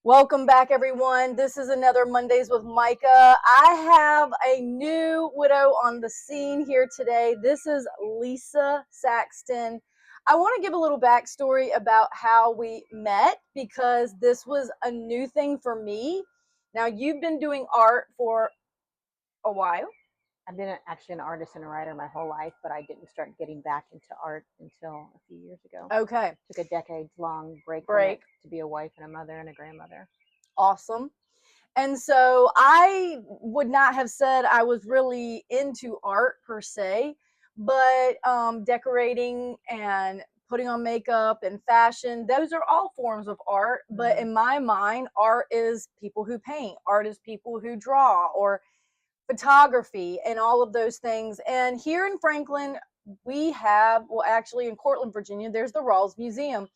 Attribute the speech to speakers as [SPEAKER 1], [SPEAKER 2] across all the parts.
[SPEAKER 1] Welcome back, everyone. This is another Mondays with Micah. I have a new widow on the scene here today. This is Lisa Saxton. I want to give a little backstory about how we met because this was a new thing for me. Now, you've been doing art for a while.
[SPEAKER 2] I've been actually an artist and a writer my whole life, but I didn't start getting back into art until a few years ago.
[SPEAKER 1] Okay.
[SPEAKER 2] Took a decades-long break from
[SPEAKER 1] Break.
[SPEAKER 2] it to be a wife and a mother and a grandmother.
[SPEAKER 1] Awesome. And so I would not have said I was really into art per se, but decorating and putting on makeup and fashion, those are all forms of art. But in my mind, art is people who paint, art is people who draw, or photography, and all of those things. And here in Franklin, we have, well, actually in Cortland, Virginia, there's the Rawls Museum.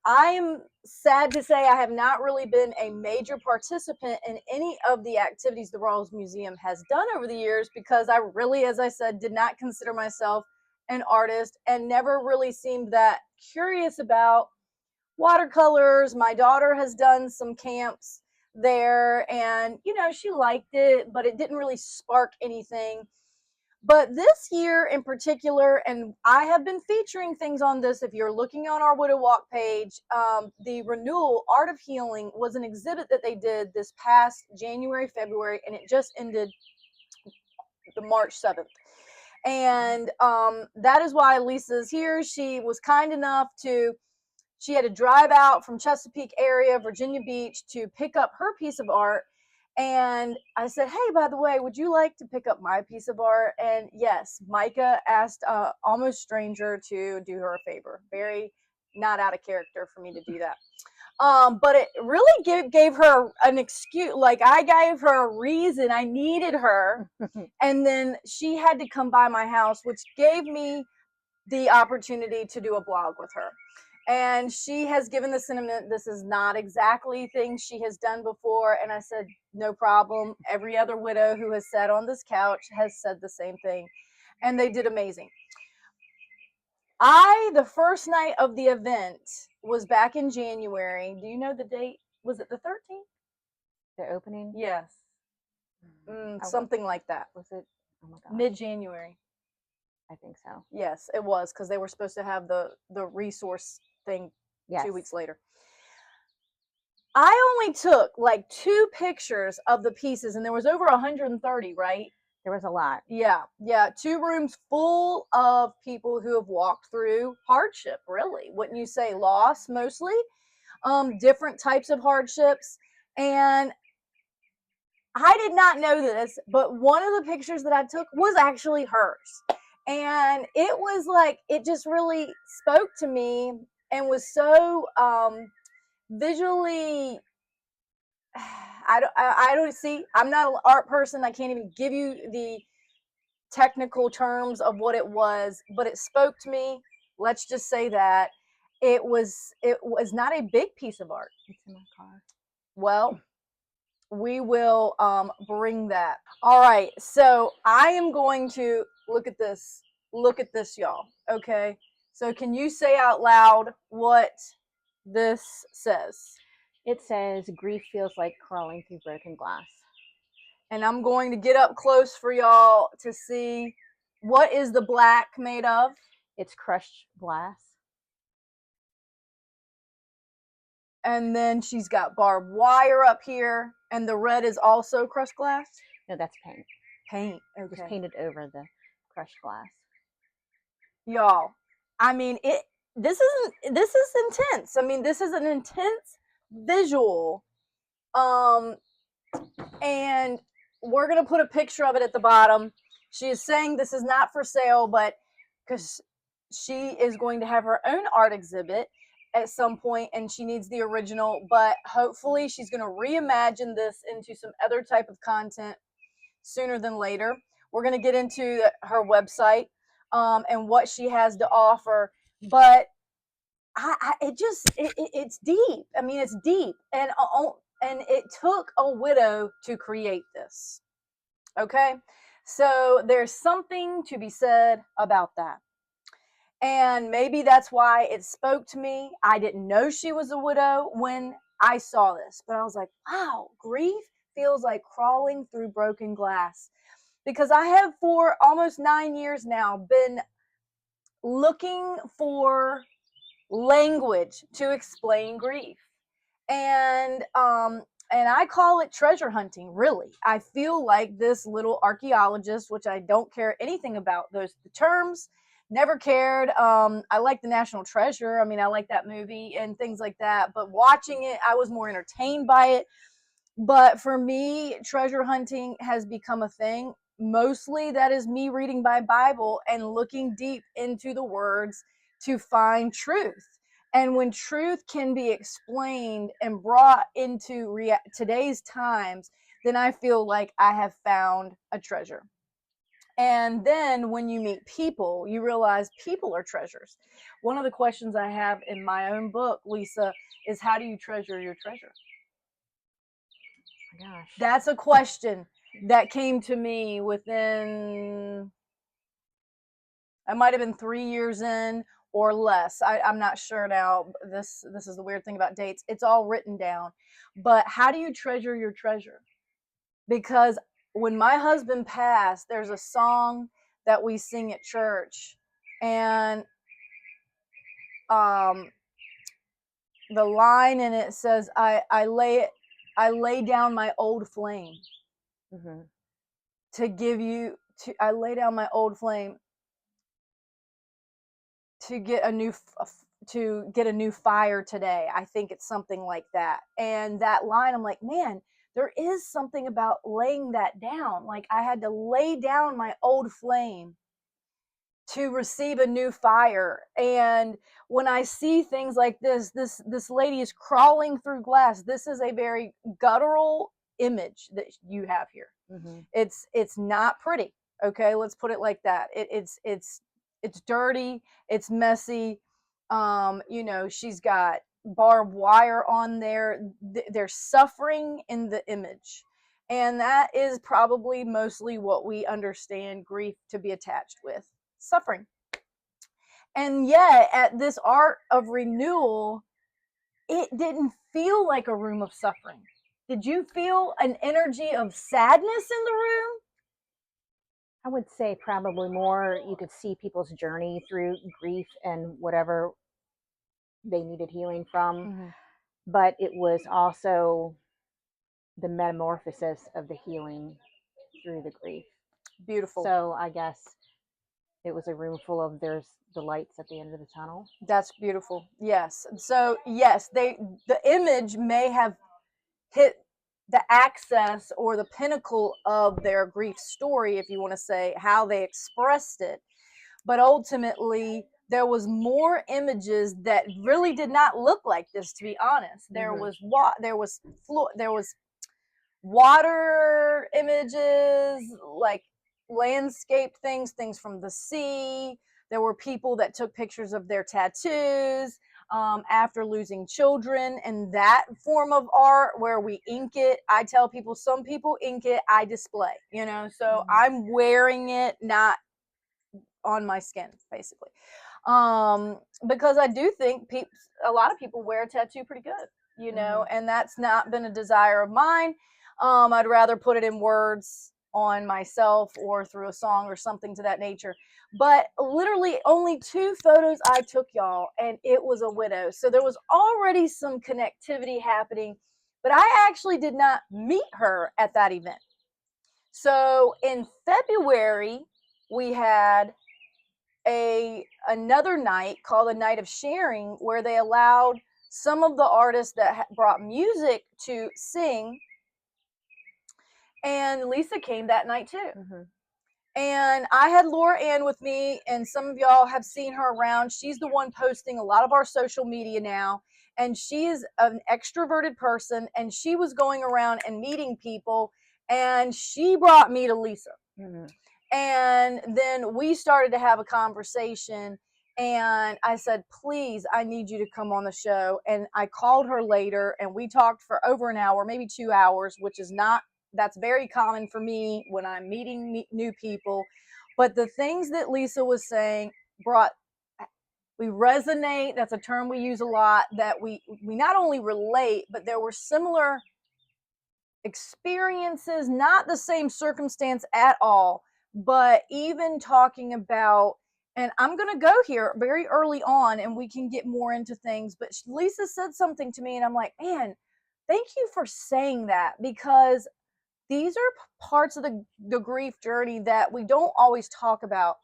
[SPEAKER 1] I am sad to say I have not really been a major participant in any of the activities the Rawls Museum has done over the years because I really, as I said, did not consider myself an artist and never really seemed that curious about watercolors. My daughter has done some camps there and, she liked it, but it didn't really spark anything. But this year in particular, and I have been featuring things on this, if you're looking on our Widow Walk page, the Renewal Art of Healing was an exhibit that they did this past January, February, and it just ended the March 7th. And that is why Lisa's here. She was kind enough she had to drive out from Chesapeake area, Virginia Beach, to pick up her piece of art. And I said, hey, by the way, would you like to pick up my piece of art? And yes, Micah asked almost stranger to do her a favor. Very not out of character for me to do that. But it really gave her an excuse. Like, I gave her a reason. I needed her. And then she had to come by my house, which gave me the opportunity to do a blog with her. And she has given the sentiment this is not exactly things she has done before. And I said, no problem. Every other widow who has sat on this couch has said the same thing. And they did amazing. The first night of the event was back in January. Do you know the date? Was it the 13th?
[SPEAKER 2] The opening?
[SPEAKER 1] Yes. Something like that.
[SPEAKER 2] Was it? Oh my God.
[SPEAKER 1] Mid-January.
[SPEAKER 2] I think so.
[SPEAKER 1] Yes, it was, because they were supposed to have the resource thing 2 weeks later. I only took like 2 pictures of the pieces, and there was over 130, right?
[SPEAKER 2] There was a lot.
[SPEAKER 1] Yeah. 2 rooms full of people who have walked through hardship, really. Wouldn't you say loss mostly? Different types of hardships. And I did not know this, but one of the pictures that I took was actually hers. And it was like, it just really spoke to me and was so visually, I don't see, I'm not an art person. I can't even give you the technical terms of what it was, but it spoke to me. Let's just say that it was not a big piece of art.
[SPEAKER 2] It's in my car.
[SPEAKER 1] Well, we will bring that. All right, so I am going to look at this, y'all. Okay, so can you say out loud what this says?
[SPEAKER 2] It says, grief feels like crawling through broken glass.
[SPEAKER 1] And I'm going to get up close for y'all to see what is the black made of.
[SPEAKER 2] It's crushed glass.
[SPEAKER 1] And then she's got barbed wire up here, and the red is also crushed glass.
[SPEAKER 2] No, that's paint.
[SPEAKER 1] Paint. Okay.
[SPEAKER 2] Just painted over the crushed glass.
[SPEAKER 1] Y'all, I mean, this is intense. I mean, this is an intense visual. And we're gonna put a picture of it at the bottom. She is saying this is not for sale, but because she is going to have her own art exhibit at some point, and she needs the original, but hopefully she's going to reimagine this into some other type of content sooner than later. We're going to get into her website and what she has to offer, but it's deep. I mean, it's deep, and it took a widow to create this. Okay, so there's something to be said about that. And maybe that's why it spoke to me. I didn't know she was a widow when I saw this, but I was like, wow, grief feels like crawling through broken glass. Because I have for almost 9 years now been looking for language to explain grief. And I call it treasure hunting, really. I feel like this little archaeologist, which I don't care anything about those the terms, never cared. I like the National Treasure. I mean, I like that movie and things like that, but watching it, I was more entertained by it. But for me, treasure hunting has become a thing. Mostly that is me reading my Bible and looking deep into the words to find truth. And when truth can be explained and brought into today's times, then I feel like I have found a treasure. And then when you meet people, you realize people are treasures. One of the questions I have in my own book, Lisa, is how do you treasure your treasure?
[SPEAKER 2] Oh my gosh.
[SPEAKER 1] That's a question that came to me within, I might have been 3 years in or less. I'm not sure now. This is the weird thing about dates. It's all written down. But how do you treasure your treasure? Because when my husband passed, there's a song that we sing at church, and um, the line in it says, I lay down my old flame
[SPEAKER 2] Mm-hmm.
[SPEAKER 1] to give you to I lay down my old flame to get a new to get a new fire today. I think it's something like that. And that line, I'm like, man, there is something about laying that down. Like I had to lay down my old flame to receive a new fire. And when I see things like this lady is crawling through glass. This is a very guttural image that you have here.
[SPEAKER 2] Mm-hmm.
[SPEAKER 1] It's not pretty. Okay, let's put it like that. It's dirty. It's messy. She's got barbed wire on there. There's suffering in the image, and that is probably mostly what we understand grief to be attached with: suffering. And yet, at this art of renewal, it didn't feel like a room of suffering. Did you feel an energy of sadness in the room?
[SPEAKER 2] I would say probably more you could see people's journey through grief and whatever they needed healing from,
[SPEAKER 1] Mm-hmm.
[SPEAKER 2] but it was also the metamorphosis of the healing through the grief.
[SPEAKER 1] Beautiful.
[SPEAKER 2] So I guess it was a room full of there's the lights at the end of the tunnel.
[SPEAKER 1] That's beautiful. Yes. So yes, the image may have hit the access or the pinnacle of their grief story, if you want to say how they expressed it. But ultimately, there was more images that really did not look like this. To be honest,
[SPEAKER 2] Mm-hmm.
[SPEAKER 1] there was water images, like landscape things from the sea. There were people that took pictures of their tattoos after losing children, and that form of art where we ink it. I tell people, some people ink it, I display, so
[SPEAKER 2] Mm-hmm.
[SPEAKER 1] I'm wearing it, not on my skin, basically. Because I do think a lot of people wear a tattoo pretty good,
[SPEAKER 2] Mm-hmm.
[SPEAKER 1] and that's not been a desire of mine. I'd rather put it in words on myself or through a song or something to that nature. But literally only 2 photos I took, y'all, and it was a widow. So there was already some connectivity happening, but I actually did not meet her at that event. So in February, we had another night called a night of sharing, where they allowed some of the artists that brought music to sing, and Lisa came that night too.
[SPEAKER 2] Mm-hmm.
[SPEAKER 1] And I had Laura Ann with me, and some of y'all have seen her around. She's the one posting a lot of our social media now, and she is an extroverted person, and she was going around and meeting people, and she brought me to Lisa.
[SPEAKER 2] Mm-hmm.
[SPEAKER 1] And then we started to have a conversation, and I said, please, I need you to come on the show. And I called her later, and we talked for over an hour, maybe 2 hours, which is not, that's very common for me when I'm meeting new people. But the things that Lisa was saying brought we resonate. That's a term we use a lot, that we not only relate, but there were similar experiences, not the same circumstance at all, but even talking about, and I'm going to go here very early on and we can get more into things, but Lisa said something to me and I'm like, man, thank you for saying that, because these are parts of the grief journey that we don't always talk about.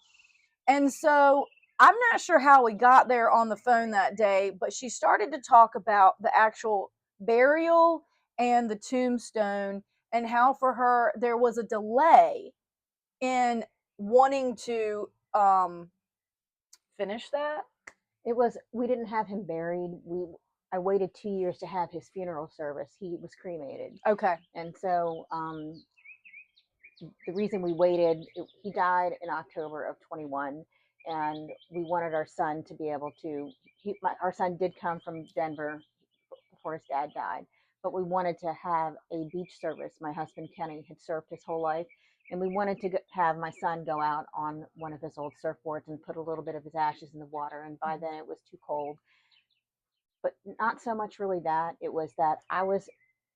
[SPEAKER 1] And so I'm not sure how we got there on the phone that day, but she started to talk about the actual burial and the tombstone, and how for her there was a delay in wanting to finish that.
[SPEAKER 2] It was, we didn't have him buried. I waited 2 years to have his funeral service. He was cremated.
[SPEAKER 1] Okay.
[SPEAKER 2] And so the reason we waited, he died in October of 21, and we wanted our son to be able to, our son did come from Denver before his dad died, but we wanted to have a beach service. My husband Kenny had surfed his whole life, and we wanted to have my son go out on one of his old surfboards and put a little bit of his ashes in the water. And by then it was too cold. But not so much really that, it was that I was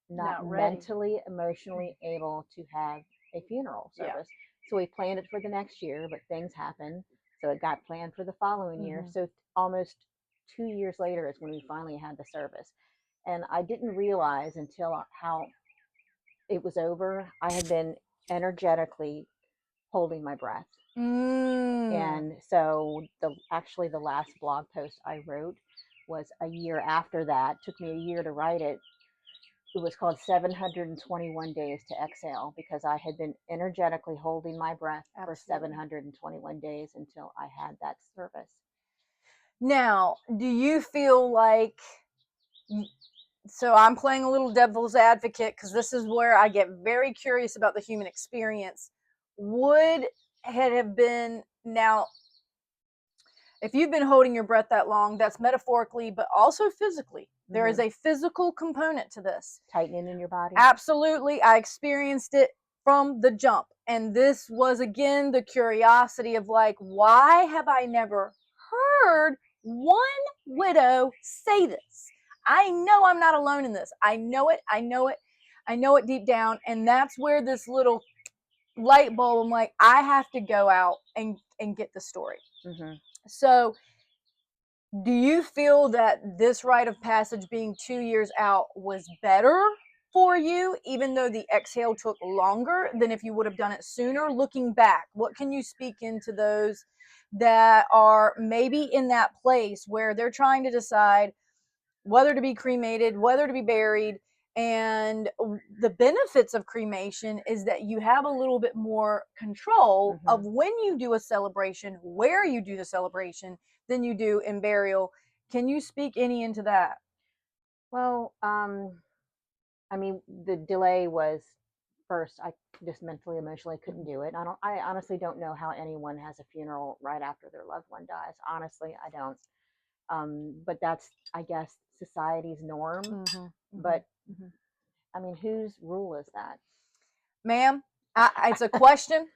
[SPEAKER 2] not mentally, emotionally able to have a funeral service. So we planned it for the next year, but things happened. So it got planned for the following year. So almost 2 years later is when we finally had the service. And I didn't realize until how it was over, I had been energetically holding my breath. And so actually the last blog post I wrote was a year after that. It took me a year to write it. It was called 721 Days to Exhale, because I had been energetically holding my breath for 721 days until I had that service.
[SPEAKER 1] Now, do you feel like, so I'm playing a little devil's advocate because this is where I get very curious about the human experience. Would it have been, now, if you've been holding your breath that long, that's metaphorically, but also physically. There is a physical component to this.
[SPEAKER 2] Tightening in your body?
[SPEAKER 1] Absolutely. I experienced it from the jump. And this was, again, the curiosity of like, why have I never heard one widow say this? I know I'm not alone in this. I know it. I know it. I know it deep down. And that's where this little light bulb, I'm like, I have to go out and get the story. So do you feel that this rite of passage being 2 years out was better for you, even though the exhale took longer than if you would have done it sooner? Looking back, what can you speak into those that are maybe in that place where they're trying to decide whether to be cremated, whether to be buried? And the benefits of cremation is that you have a little bit more control of when you do a celebration, where you do the celebration, than you do in burial. Can you speak any into that?
[SPEAKER 2] Well, I mean, the delay was, first, I just mentally, emotionally couldn't do it. I honestly don't know how anyone has a funeral right after their loved one dies. Honestly, I don't. But that's, I guess, society's norm. But I mean, whose rule is that?
[SPEAKER 1] Ma'am, it's a question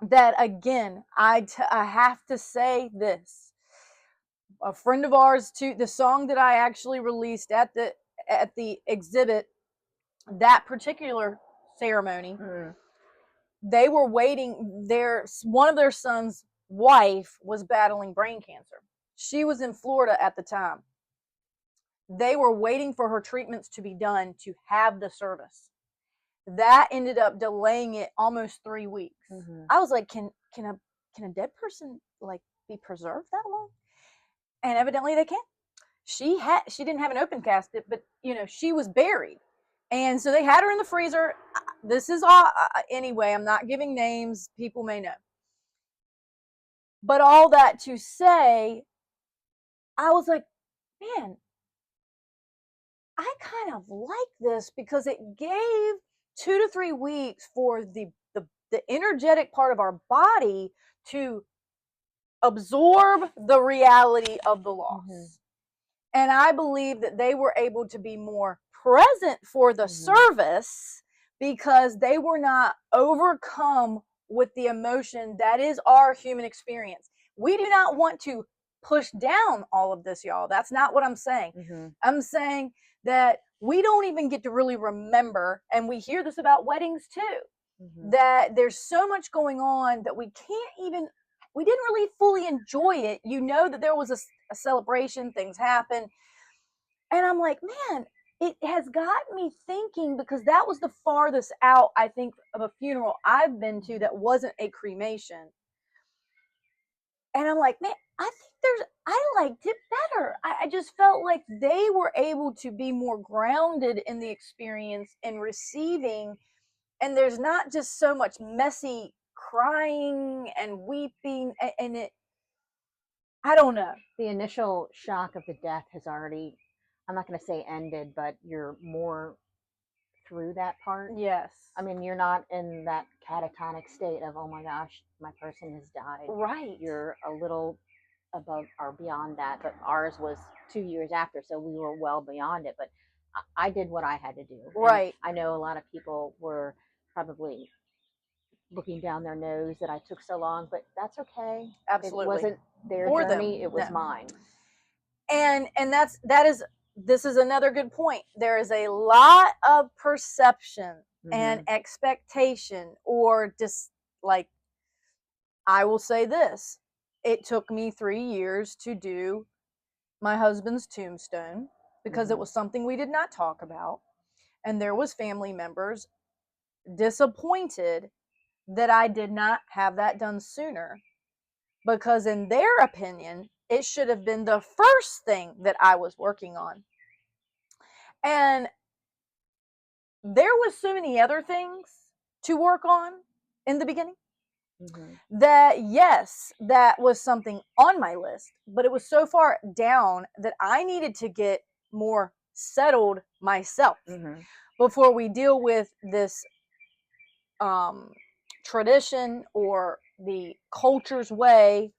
[SPEAKER 1] that, again, I have to say this. A friend of ours, too, the song that I actually released at the exhibit, that particular ceremony, they were waiting. One of their son's wife was battling brain cancer. She was in Florida at the time. They were waiting for her treatments to be done to have the service. That ended up delaying it almost 3 weeks. I was like, can a dead person like be preserved that long? And evidently they can't. She didn't have an open casket, but she was buried. And so they had her in the freezer. This is all, anyway, I'm not giving names. People may know. But all that to say, I was like, man, I kind of like this, because it gave 2 to 3 weeks for the energetic part of our body to absorb the reality of the loss. And I believe that they were able to be more present for the service, because they were not overcome with the emotion that is our human experience. We do not want to push down all of this, y'all. That's not what I'm saying.
[SPEAKER 2] Mm-hmm.
[SPEAKER 1] I'm saying that we don't even get to really remember, and we hear this about weddings too,
[SPEAKER 2] Mm-hmm.
[SPEAKER 1] that there's so much going on that we can't even, we didn't really fully enjoy it. You know that there was a celebration, things happen. And I'm like, man, it has got me thinking, because that was the farthest out, I think, of a funeral I've been to that wasn't a cremation. And I'm like, man, I think I liked it better. I just felt like they were able to be more grounded in the experience and receiving. And there's not just so much messy crying and weeping. And it, I don't know.
[SPEAKER 2] The initial shock of the death has already, I'm not going to say ended, but you're more through that part.
[SPEAKER 1] Yes.
[SPEAKER 2] I mean, you're not in that catatonic state of, oh my gosh, my person has died.
[SPEAKER 1] Right.
[SPEAKER 2] You're a little above or beyond that, but ours was 2 years after, so we were well beyond it. But I did what I had to do. And
[SPEAKER 1] Right.
[SPEAKER 2] I know a lot of people were probably looking down their nose that I took so long, but that's okay. It
[SPEAKER 1] Absolutely.
[SPEAKER 2] wasn't their
[SPEAKER 1] For
[SPEAKER 2] journey,
[SPEAKER 1] them.
[SPEAKER 2] it was
[SPEAKER 1] No.
[SPEAKER 2] mine.
[SPEAKER 1] And that is, this is another good point. There is a lot of perception and
[SPEAKER 2] Mm-hmm.
[SPEAKER 1] expectation, or just like, I will say this, it took me 3 years to do my husband's tombstone, because it
[SPEAKER 2] Mm-hmm.
[SPEAKER 1] was something we did not talk about, and there was family members disappointed that I did not have that done sooner, because in their opinion it should have been the first thing that I was working on. And there was so many other things to work on in the beginning,
[SPEAKER 2] Mm-hmm.
[SPEAKER 1] that yes, that was something on my list, but it was so far down that I needed to get more settled myself
[SPEAKER 2] Mm-hmm.
[SPEAKER 1] before we deal with this um, tradition or the culture's way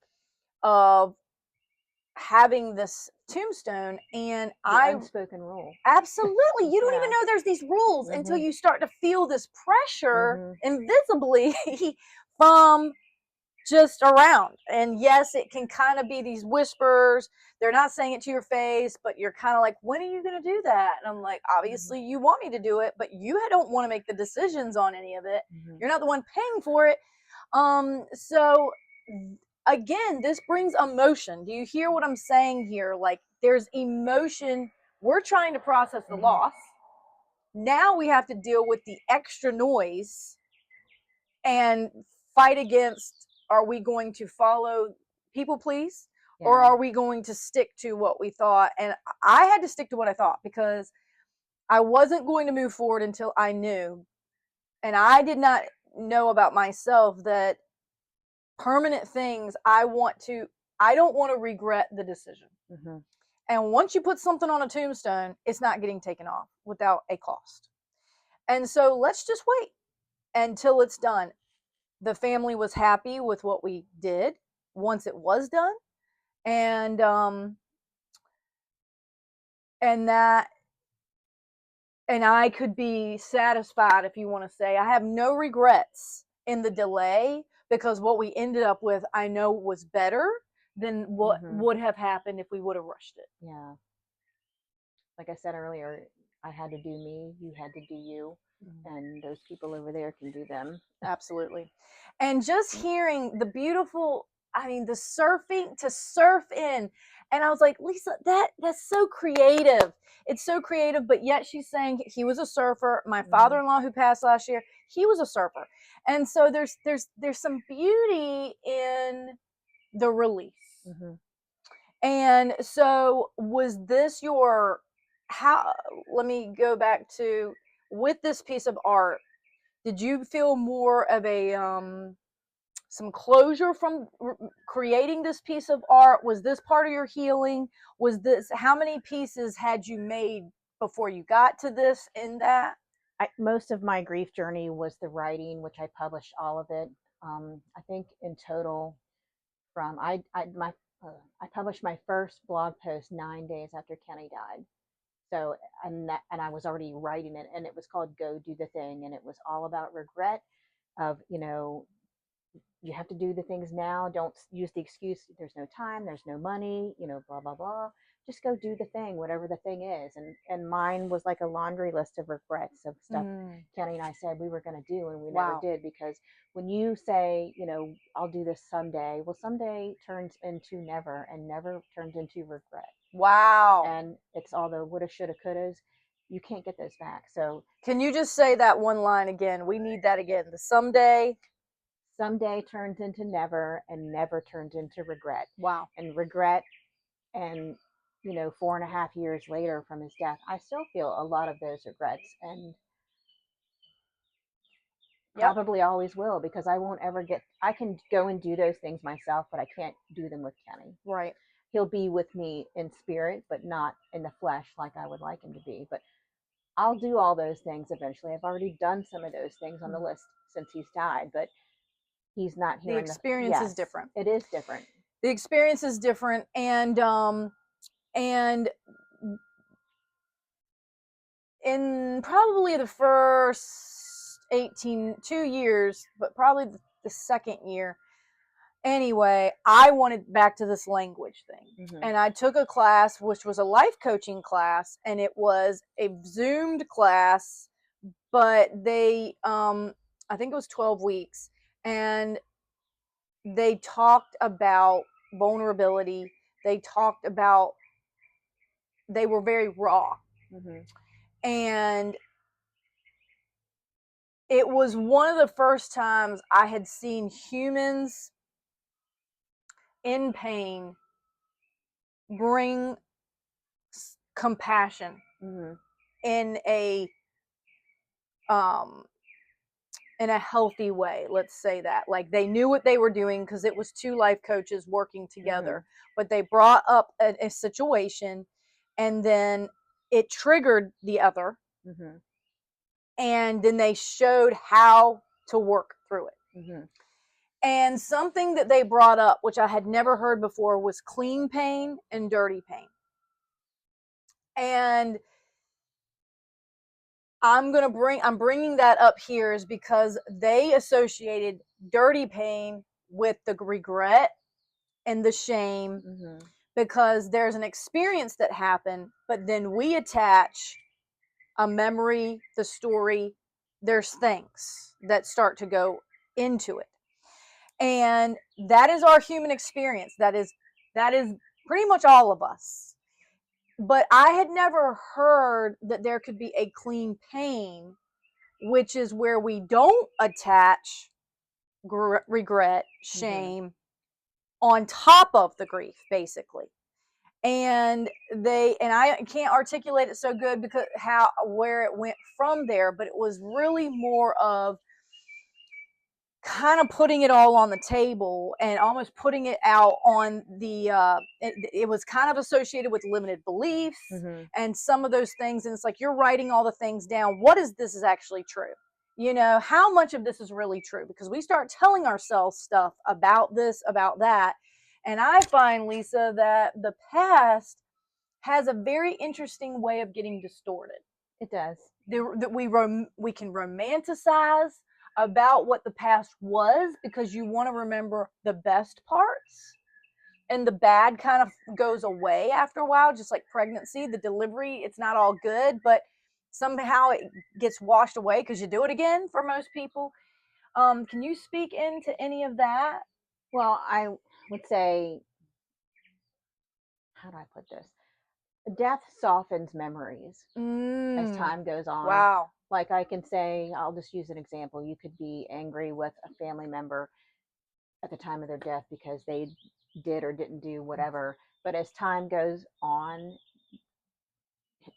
[SPEAKER 1] of having this tombstone. And
[SPEAKER 2] The
[SPEAKER 1] I
[SPEAKER 2] unspoken rule.
[SPEAKER 1] absolutely, you don't even
[SPEAKER 2] Yeah.
[SPEAKER 1] know there's these rules until
[SPEAKER 2] Mm-hmm.
[SPEAKER 1] you start to feel this pressure
[SPEAKER 2] Mm-hmm.
[SPEAKER 1] invisibly from just around. And yes, it can kind of be these whispers. They're not saying it to your face, but you're kind of like, when are you going to do that? And I'm like, obviously you want me to do it, but you don't want to make the decisions on any of it.
[SPEAKER 2] Mm-hmm.
[SPEAKER 1] You're not the one paying for it. So again, this brings emotion. Do you hear what I'm saying here? Like, there's emotion. We're trying to process the
[SPEAKER 2] Mm-hmm.
[SPEAKER 1] loss. Now we have to deal with the extra noise and fight against, are we going to follow people please, or
[SPEAKER 2] Yeah.
[SPEAKER 1] are we going to stick to what we thought? And I had to stick to what I thought, because I wasn't going to move forward until I knew, and I did not know about myself, that permanent things, I don't want to regret the decision.
[SPEAKER 2] Mm-hmm.
[SPEAKER 1] And once you put something on a tombstone, it's not getting taken off without a cost. And so let's just wait until it's done. The family was happy with what we did once it was done. And that, and I could be satisfied, if you want to say. I have no regrets in the delay, because what we ended up with, I know, was better than what
[SPEAKER 2] Mm-hmm.
[SPEAKER 1] would have happened if we would have rushed it.
[SPEAKER 2] Yeah. Like I said earlier, I had to do me, you had to do you, and those people over there can do them.
[SPEAKER 1] Absolutely. And just hearing the beautiful, I mean, the surfing, to surf in. And I was like, Lisa, that's so creative. It's so creative, but yet she's saying he was a surfer. My
[SPEAKER 2] Mm-hmm.
[SPEAKER 1] father-in-law, who passed last year, he was a surfer. And so there's some beauty in the release.
[SPEAKER 2] Mm-hmm.
[SPEAKER 1] And so was this your, how, let me go back to, with this piece of art, did you feel more of a some closure from creating this piece of art? Was this part of your healing? Was this, how many pieces had you made before you got to this, in that?
[SPEAKER 2] Most of my grief journey was the writing, which I published all of it. I think in total, from I published my first blog post 9 days after Kenny died. So and I was already writing it, and it was called "Go Do the Thing," and it was all about regret of you have to do the things now. Don't use the excuse, there's no time, there's no money, blah, blah, blah. Just go do the thing, whatever the thing is. And mine was like a laundry list of regrets of stuff Kenny and I said we were going to do and we never
[SPEAKER 1] Wow.
[SPEAKER 2] did. Because when you say, I'll do this someday, well, someday turns into never, and never turns into regret.
[SPEAKER 1] Wow.
[SPEAKER 2] And it's all the woulda, shoulda, couldas. You can't get those back. So
[SPEAKER 1] can you just say that one line again? We need that again. The someday
[SPEAKER 2] turns into never, and never turns into regret.
[SPEAKER 1] Wow.
[SPEAKER 2] And regret, and 4.5 years later from his death, I still feel a lot of those regrets, and probably always will, because I can go and do those things myself, but I can't do them with Kenny.
[SPEAKER 1] Right.
[SPEAKER 2] He'll be with me in spirit, but not in the flesh like I would like him to be. But I'll do all those things eventually. I've already done some of those things on the list since he's died, but he's not here.
[SPEAKER 1] The experience is different.
[SPEAKER 2] It is different.
[SPEAKER 1] The experience is different, and in probably the first 2 years, but probably the second year, anyway, I wanted back to this language thing. And I took a class, which was a life coaching class, and it was a Zoomed class, but they, I think it was 12 weeks, and they talked about vulnerability. They were very raw. And it was one of the first times I had seen humans in pain bring compassion in a healthy way. Let's say that, like, they knew what they were doing, because it was two life coaches working together, but they brought up a situation, and then it triggered the other, and then they showed how to work through it. And something that they brought up, which I had never heard before, was clean pain and dirty pain. And I'm bringing that up here is because they associated dirty pain with the regret and the shame, because there's an experience that happened, but then we attach a memory, the story, there's things that start to go into it. And that is our human experience. That is pretty much all of us. But I had never heard that there could be a clean pain, which is where we don't attach regret, shame on top of the grief, basically. And I can't articulate it so good because where it went from there, but it was really more of kind of putting it all on the table and almost putting it out on the it was kind of associated with limited beliefs and some of those things, and it's like you're writing all the things down. What is this is actually true? How much of this is really true? Because we start telling ourselves stuff about this, about that, and I find, Lisa, that the past has a very interesting way of getting distorted.
[SPEAKER 2] It does.
[SPEAKER 1] That we can romanticize about what the past was, because you want to remember the best parts, and the bad kind of goes away after a while, just like pregnancy, the delivery, it's not all good, but somehow it gets washed away because you do it again for most people. Can you speak into any of that?
[SPEAKER 2] Well, I would say, how do I put this? Death softens memories as time goes on.
[SPEAKER 1] Wow.
[SPEAKER 2] Like, I can say, I'll just use an example. You could be angry with a family member at the time of their death because they did or didn't do whatever. But as time goes on,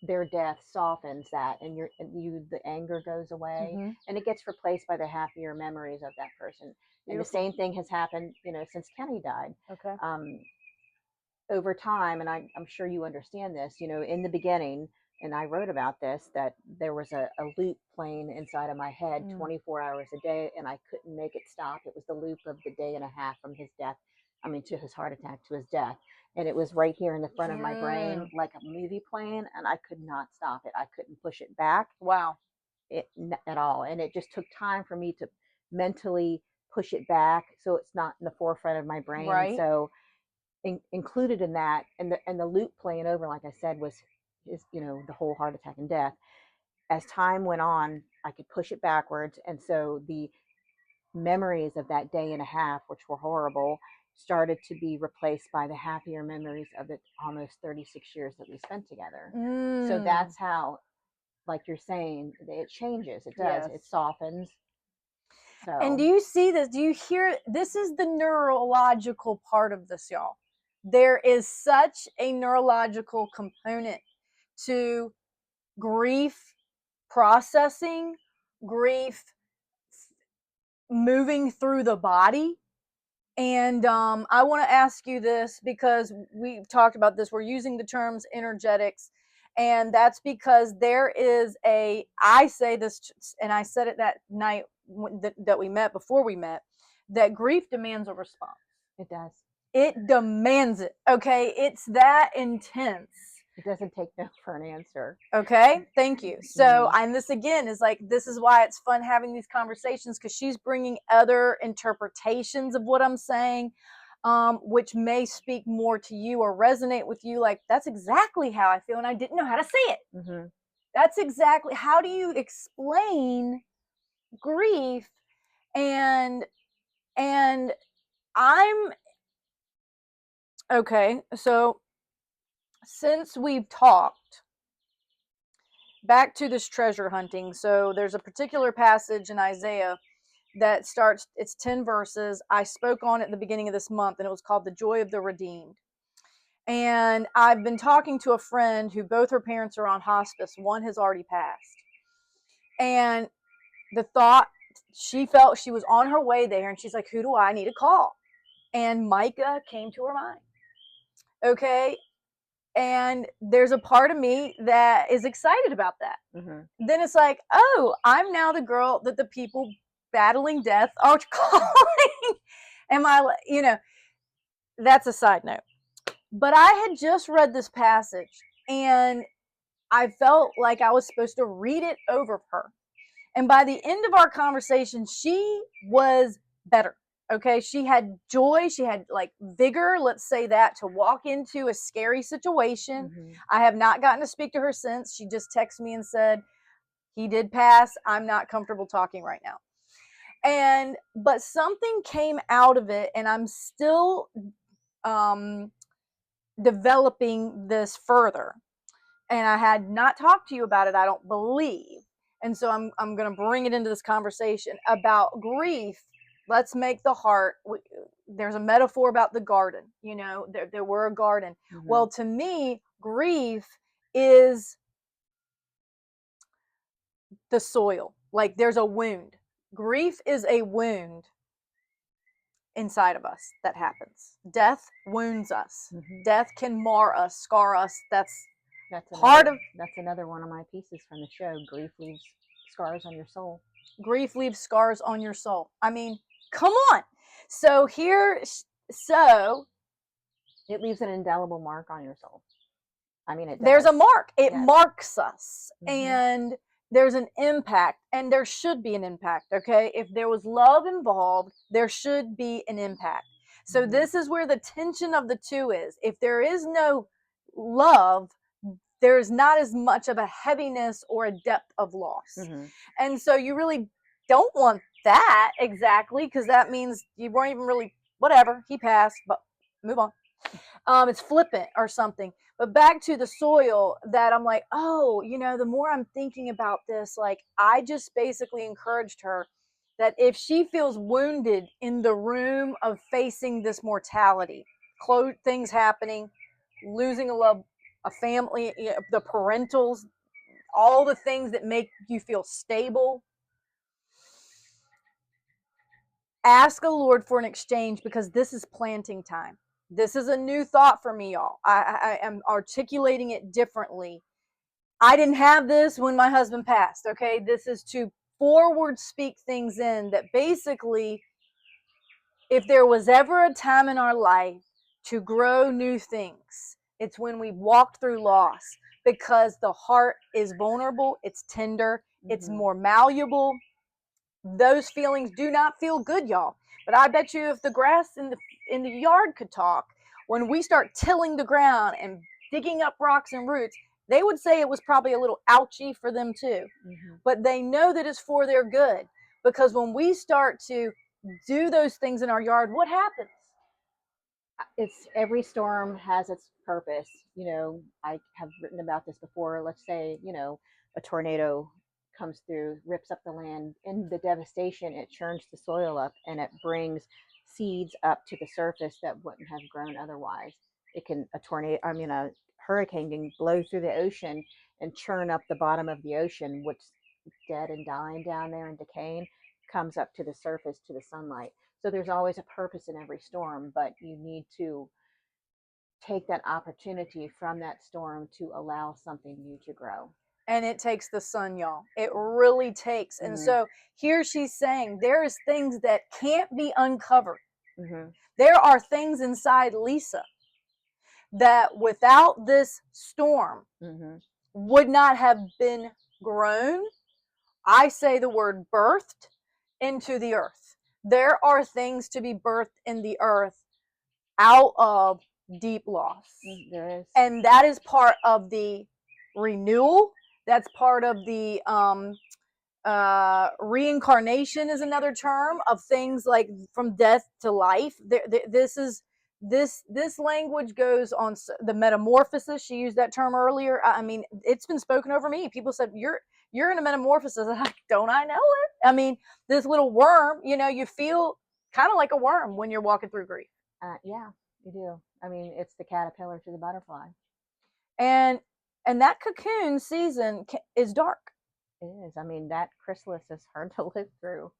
[SPEAKER 2] their death softens that, and the anger goes away, and it gets replaced by the happier memories of that person. Beautiful. And the same thing has happened, since Kenny died.
[SPEAKER 1] Okay.
[SPEAKER 2] Over time, and I'm sure you understand this, in the beginning, and I wrote about this, that there was a loop playing inside of my head 24 hours a day, and I couldn't make it stop. It was the loop of the day and a half from his death, to his heart attack, to his death. And it was right here in the front of my brain, like a movie playing, and I could not stop it. I couldn't push it back.
[SPEAKER 1] Wow.
[SPEAKER 2] At all. And it just took time for me to mentally push it back so it's not in the forefront of my brain.
[SPEAKER 1] Right.
[SPEAKER 2] So included in that, and the loop playing over, like I said, was is the whole heart attack and death. As time went on, I could push it backwards, and so the memories of that day and a half, which were horrible, started to be replaced by the happier memories of the almost 36 years that we spent together. So
[SPEAKER 1] Mm.
[SPEAKER 2] that's how, like you're saying, it changes. It does.
[SPEAKER 1] Yes.
[SPEAKER 2] It softens.
[SPEAKER 1] And
[SPEAKER 2] So
[SPEAKER 1] do you see this? Do you hear? This is the neurological part of this, y'all. There is such a neurological component to grief processing, grief moving through the body. And I want to ask you this because we've talked about this. We're using the terms energetics, and that's because there is I say this, and I said it that night that we met, before we met, that grief demands a response.
[SPEAKER 2] it does.
[SPEAKER 1] It demands it. Okay. It's that intense.
[SPEAKER 2] It doesn't take no for an answer.
[SPEAKER 1] Okay, thank you. So, and this again is like, this is why it's fun having these conversations, because she's bringing other interpretations of what I'm saying, which may speak more to you or resonate with you. Like, that's exactly how I feel, and I didn't know how to say it.
[SPEAKER 2] Mm-hmm.
[SPEAKER 1] That's exactly how do you explain grief, and I'm okay. So, since we've talked, back to this treasure hunting. So there's a particular passage in Isaiah that starts, it's 10 verses. I spoke on it at the beginning of this month, and it was called The Joy of the Redeemed. And I've been talking to a friend who both her parents are on hospice. One has already passed. And the thought, she felt she was on her way there, and she's like, who do I need to call? And Micah came to her mind. Okay. And there's a part of me that is excited about that.
[SPEAKER 2] Mm-hmm.
[SPEAKER 1] Then it's like, oh, I'm now the girl that the people battling death are calling. Am I, that's a side note. But I had just read this passage, and I felt like I was supposed to read it over her. And by the end of our conversation, she was better. Okay. She had joy. She had like vigor, let's say that, to walk into a scary situation.
[SPEAKER 2] Mm-hmm.
[SPEAKER 1] I have not gotten to speak to her since. She just texted me and said, he did pass. I'm not comfortable talking right now. But something came out of it, and I'm still developing this further. And I had not talked to you about it, I don't believe. And so I'm going to bring it into this conversation about grief. Let's make the heart. There's a metaphor about the garden. There were a garden.
[SPEAKER 2] Mm-hmm.
[SPEAKER 1] Well, to me, grief is the soil. Like, there's a wound. Grief is a wound inside of us that happens. Death wounds us.
[SPEAKER 2] Mm-hmm.
[SPEAKER 1] Death can mar us, scar us. That's
[SPEAKER 2] another one of my pieces from the show. Grief leaves scars on your soul.
[SPEAKER 1] Grief leaves scars on your soul. I mean, come on. So
[SPEAKER 2] it leaves an indelible mark on your soul. I mean, it does.
[SPEAKER 1] There's a mark. It marks us.
[SPEAKER 2] Mm-hmm.
[SPEAKER 1] And there's an impact, and there should be an impact. Okay. If there was love involved, there should be an impact. So
[SPEAKER 2] Mm-hmm.
[SPEAKER 1] this is where the tension of the two is. If there is no love, there's not as much of a heaviness or a depth of loss.
[SPEAKER 2] Mm-hmm.
[SPEAKER 1] And so you really don't want that exactly, because that means you weren't even really, whatever, he passed, but move on. It's flippant or something. But back to the soil, that I'm like, oh, the more I'm thinking about this, like, I just basically encouraged her that if she feels wounded in the room of facing this mortality, things happening, losing a family, the parentals, all the things that make you feel stable, ask the Lord for an exchange, because this is planting time. This is a new thought for me, y'all. I am articulating it differently. I didn't have this when my husband passed, okay? This is to forward speak things in that basically, if there was ever a time in our life to grow new things, it's when we walked through loss, because the heart is vulnerable, it's tender, mm-hmm. It's more malleable those feelings do not feel good, y'all. But I bet you if the grass in the yard could talk, when we start tilling the ground and digging up rocks and roots, they would say it was probably a little ouchy for them too.
[SPEAKER 2] Mm-hmm.
[SPEAKER 1] But they know that it's for their good, because when we start to do those things in our yard, what happens?
[SPEAKER 2] It's every storm has its purpose. I have written about this before. Let's say, a tornado comes through, rips up the land. In the devastation, it churns the soil up and it brings seeds up to the surface that wouldn't have grown otherwise. A hurricane can blow through the ocean and churn up the bottom of the ocean, which dead and dying down there and decaying, comes up to the surface to the sunlight. So there's always a purpose in every storm, but you need to take that opportunity from that storm to allow something new to grow.
[SPEAKER 1] And it takes the sun, y'all. It really takes. And so here she's saying there is things that can't be uncovered. There are things inside Lisa that without this storm would not have been grown. I say the word birthed into the earth. There are things to be birthed in the earth out of deep loss.
[SPEAKER 2] There is.
[SPEAKER 1] And that is part of the renewal. That's part of the reincarnation is another term of things like from death to life. This language goes on the metamorphosis. She used that term earlier. I mean, it's been spoken over me. People said you're in a metamorphosis. Like, don't I know it? I mean, this little worm, you feel kind of like a worm when you're walking through grief.
[SPEAKER 2] Yeah, you do. I mean, it's the caterpillar to the butterfly.
[SPEAKER 1] And that cocoon season is dark.
[SPEAKER 2] It is. I mean, that chrysalis is hard to live through.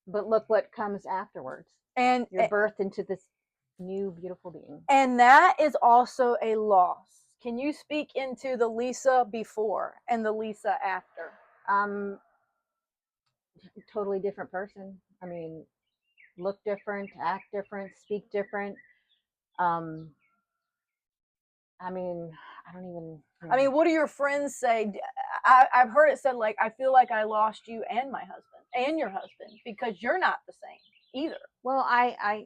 [SPEAKER 2] But look what comes afterwards.
[SPEAKER 1] And
[SPEAKER 2] you're birthed into this new beautiful being.
[SPEAKER 1] And that is also a loss. Can you speak into the Lisa before and the Lisa after?
[SPEAKER 2] Totally different person. I mean, look different, act different, speak different. I mean, I don't even.
[SPEAKER 1] I mean, what do your friends say? I've heard it said, like, I feel like I lost you and my husband and your husband because you're not the same either.
[SPEAKER 2] Well, I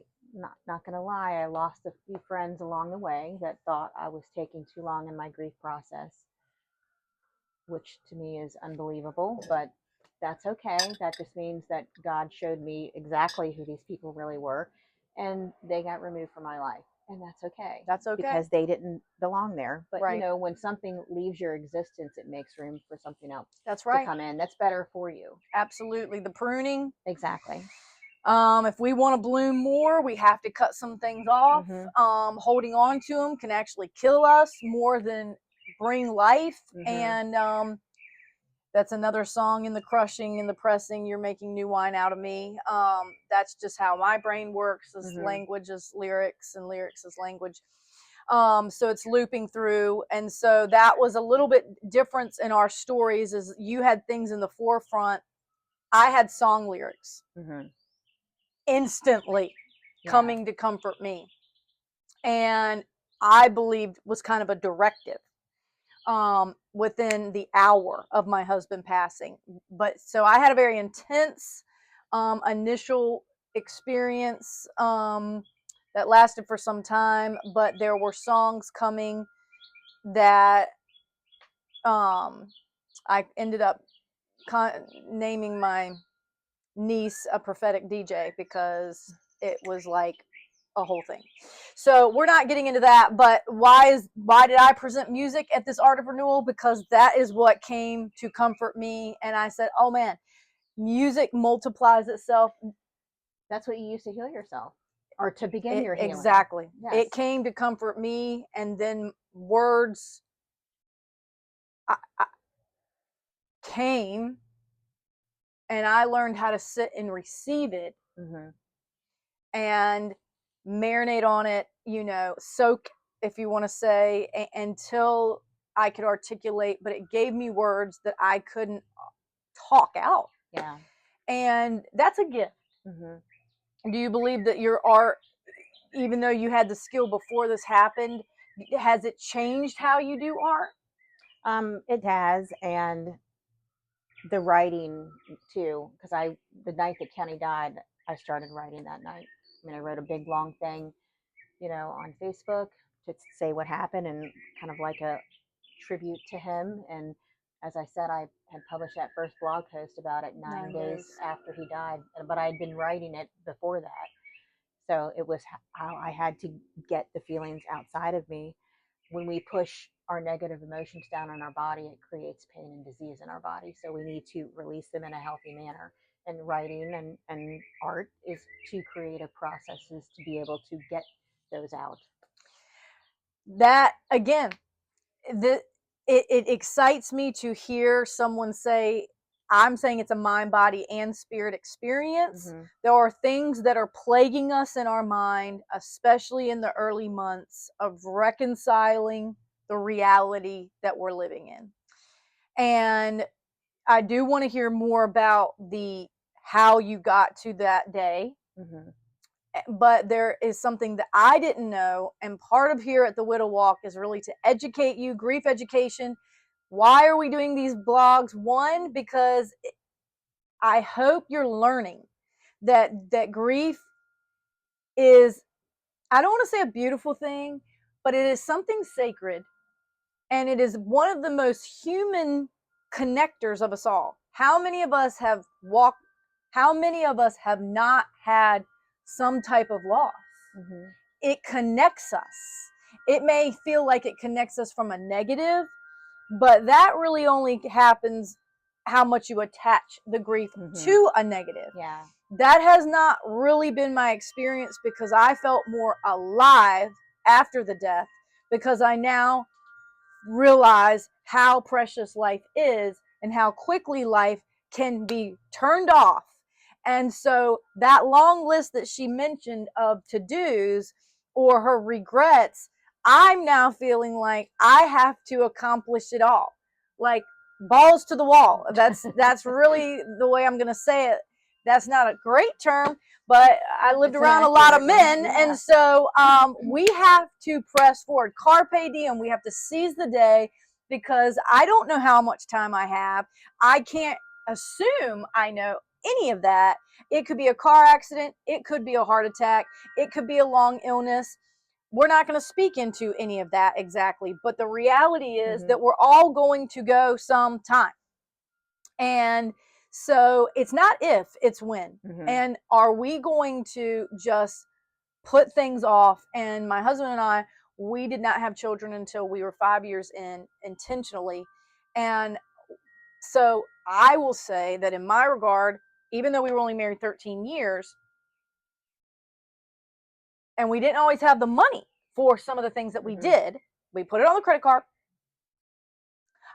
[SPEAKER 2] not gonna lie, I lost a few friends along the way that thought I was taking too long in my grief process, which to me is unbelievable, but that's okay. That just means that God showed me exactly who these people really were, and they got removed from my life. And that's okay.
[SPEAKER 1] That's okay.
[SPEAKER 2] Because they didn't belong there. But,
[SPEAKER 1] right.
[SPEAKER 2] When something leaves your existence, it makes room for something else
[SPEAKER 1] that's right.
[SPEAKER 2] to come in. That's better for you.
[SPEAKER 1] Absolutely. The pruning.
[SPEAKER 2] Exactly.
[SPEAKER 1] If we want to bloom more, we have to cut some things off. Holding on to them can actually kill us more than bring life. And that's another song in the crushing and the pressing. You're making new wine out of me. That's just how my brain works. As language is lyrics, and lyrics is language. So it's looping through. And so that was a little bit difference in our stories. Is you had things in the forefront. I had song lyrics. Instantly coming to comfort me, and I believed was kind of a directive within the hour of my husband passing. But so I had a very intense initial experience that lasted for some time, but there were songs coming that I ended up naming my niece a prophetic DJ because it was like a whole thing. So we're not getting into that, but why did I present music at this Art of Renewal? Because that is what came to comfort me. And I said, oh man, music multiplies itself.
[SPEAKER 2] That's what you use to heal yourself, or to begin your healing.
[SPEAKER 1] Exactly. Yes. It came to comfort me, and then words I came, and I learned how to sit and receive it and marinate on it, soak, if you want to say, until I could articulate, but it gave me words that I couldn't talk out.
[SPEAKER 2] Yeah.
[SPEAKER 1] And that's a gift. Do you believe that your art, even though you had the skill before this happened, has it changed how you do art?
[SPEAKER 2] It has, and the writing too, because the night that Kenny died, I started writing that night. I mean, I wrote a big long thing, on Facebook to say what happened and kind of like a tribute to him. And as I said, I had published that first blog post about it 9 days
[SPEAKER 1] 9 days.
[SPEAKER 2] after he died, but I had been writing it before that. So it was how I had to get the feelings outside of me. When we push our negative emotions down in our body, it creates pain and disease in our body. So we need to release them in a healthy manner. And writing and art is to creative processes to be able to get those out.
[SPEAKER 1] That again, the it excites me to hear someone say, I'm saying it's a mind, body, and spirit experience.
[SPEAKER 2] Mm-hmm.
[SPEAKER 1] There are things that are plaguing us in our mind, especially in the early months of reconciling the reality that we're living in. And I do want to hear more about the how you got to that day.
[SPEAKER 2] Mm-hmm.
[SPEAKER 1] But there is something that I didn't know, and part of here at the Widow Walk is really to educate you, grief education. Why are we doing these blogs? One, because I hope you're learning that grief is, I don't want to say a beautiful thing, but it is something sacred, and it is one of the most human connectors of us all. How many of us have walked, how many of us have not had some type of loss?
[SPEAKER 2] Mm-hmm.
[SPEAKER 1] It connects us. It may feel like it connects us from a negative, but that really only happens how much you attach the grief
[SPEAKER 2] Mm-hmm.
[SPEAKER 1] to a negative.
[SPEAKER 2] Yeah.
[SPEAKER 1] That has not really been my experience, because I felt more alive after the death, because I now realize how precious life is and how quickly life can be turned off. And so that long list that she mentioned of to-dos or her regrets, I'm now feeling like I have to accomplish it all. Like balls to the wall. That's really the way I'm going to say it. That's not a great term, but I lived
[SPEAKER 2] It's an
[SPEAKER 1] around a lot of
[SPEAKER 2] accurate one,
[SPEAKER 1] men,
[SPEAKER 2] yeah.
[SPEAKER 1] and so we have to press forward. Carpe diem. We have to seize the day, because I don't know how much time I have. I can't assume I know any of that. It could be a car accident. It could be a heart attack. It could be a long illness. We're not going to speak into any of that exactly, but the reality is
[SPEAKER 2] Mm-hmm.
[SPEAKER 1] that we're all going to go sometime. And so it's not if, it's when.
[SPEAKER 2] Mm-hmm.
[SPEAKER 1] And are we going to just put things off? And my husband and I, we did not have children until we were 5 years in intentionally. And so I will say that in my regard, even though we were only married 13 years and we didn't always have the money for some of the things that we
[SPEAKER 2] Mm-hmm.
[SPEAKER 1] did, we put it on the credit card.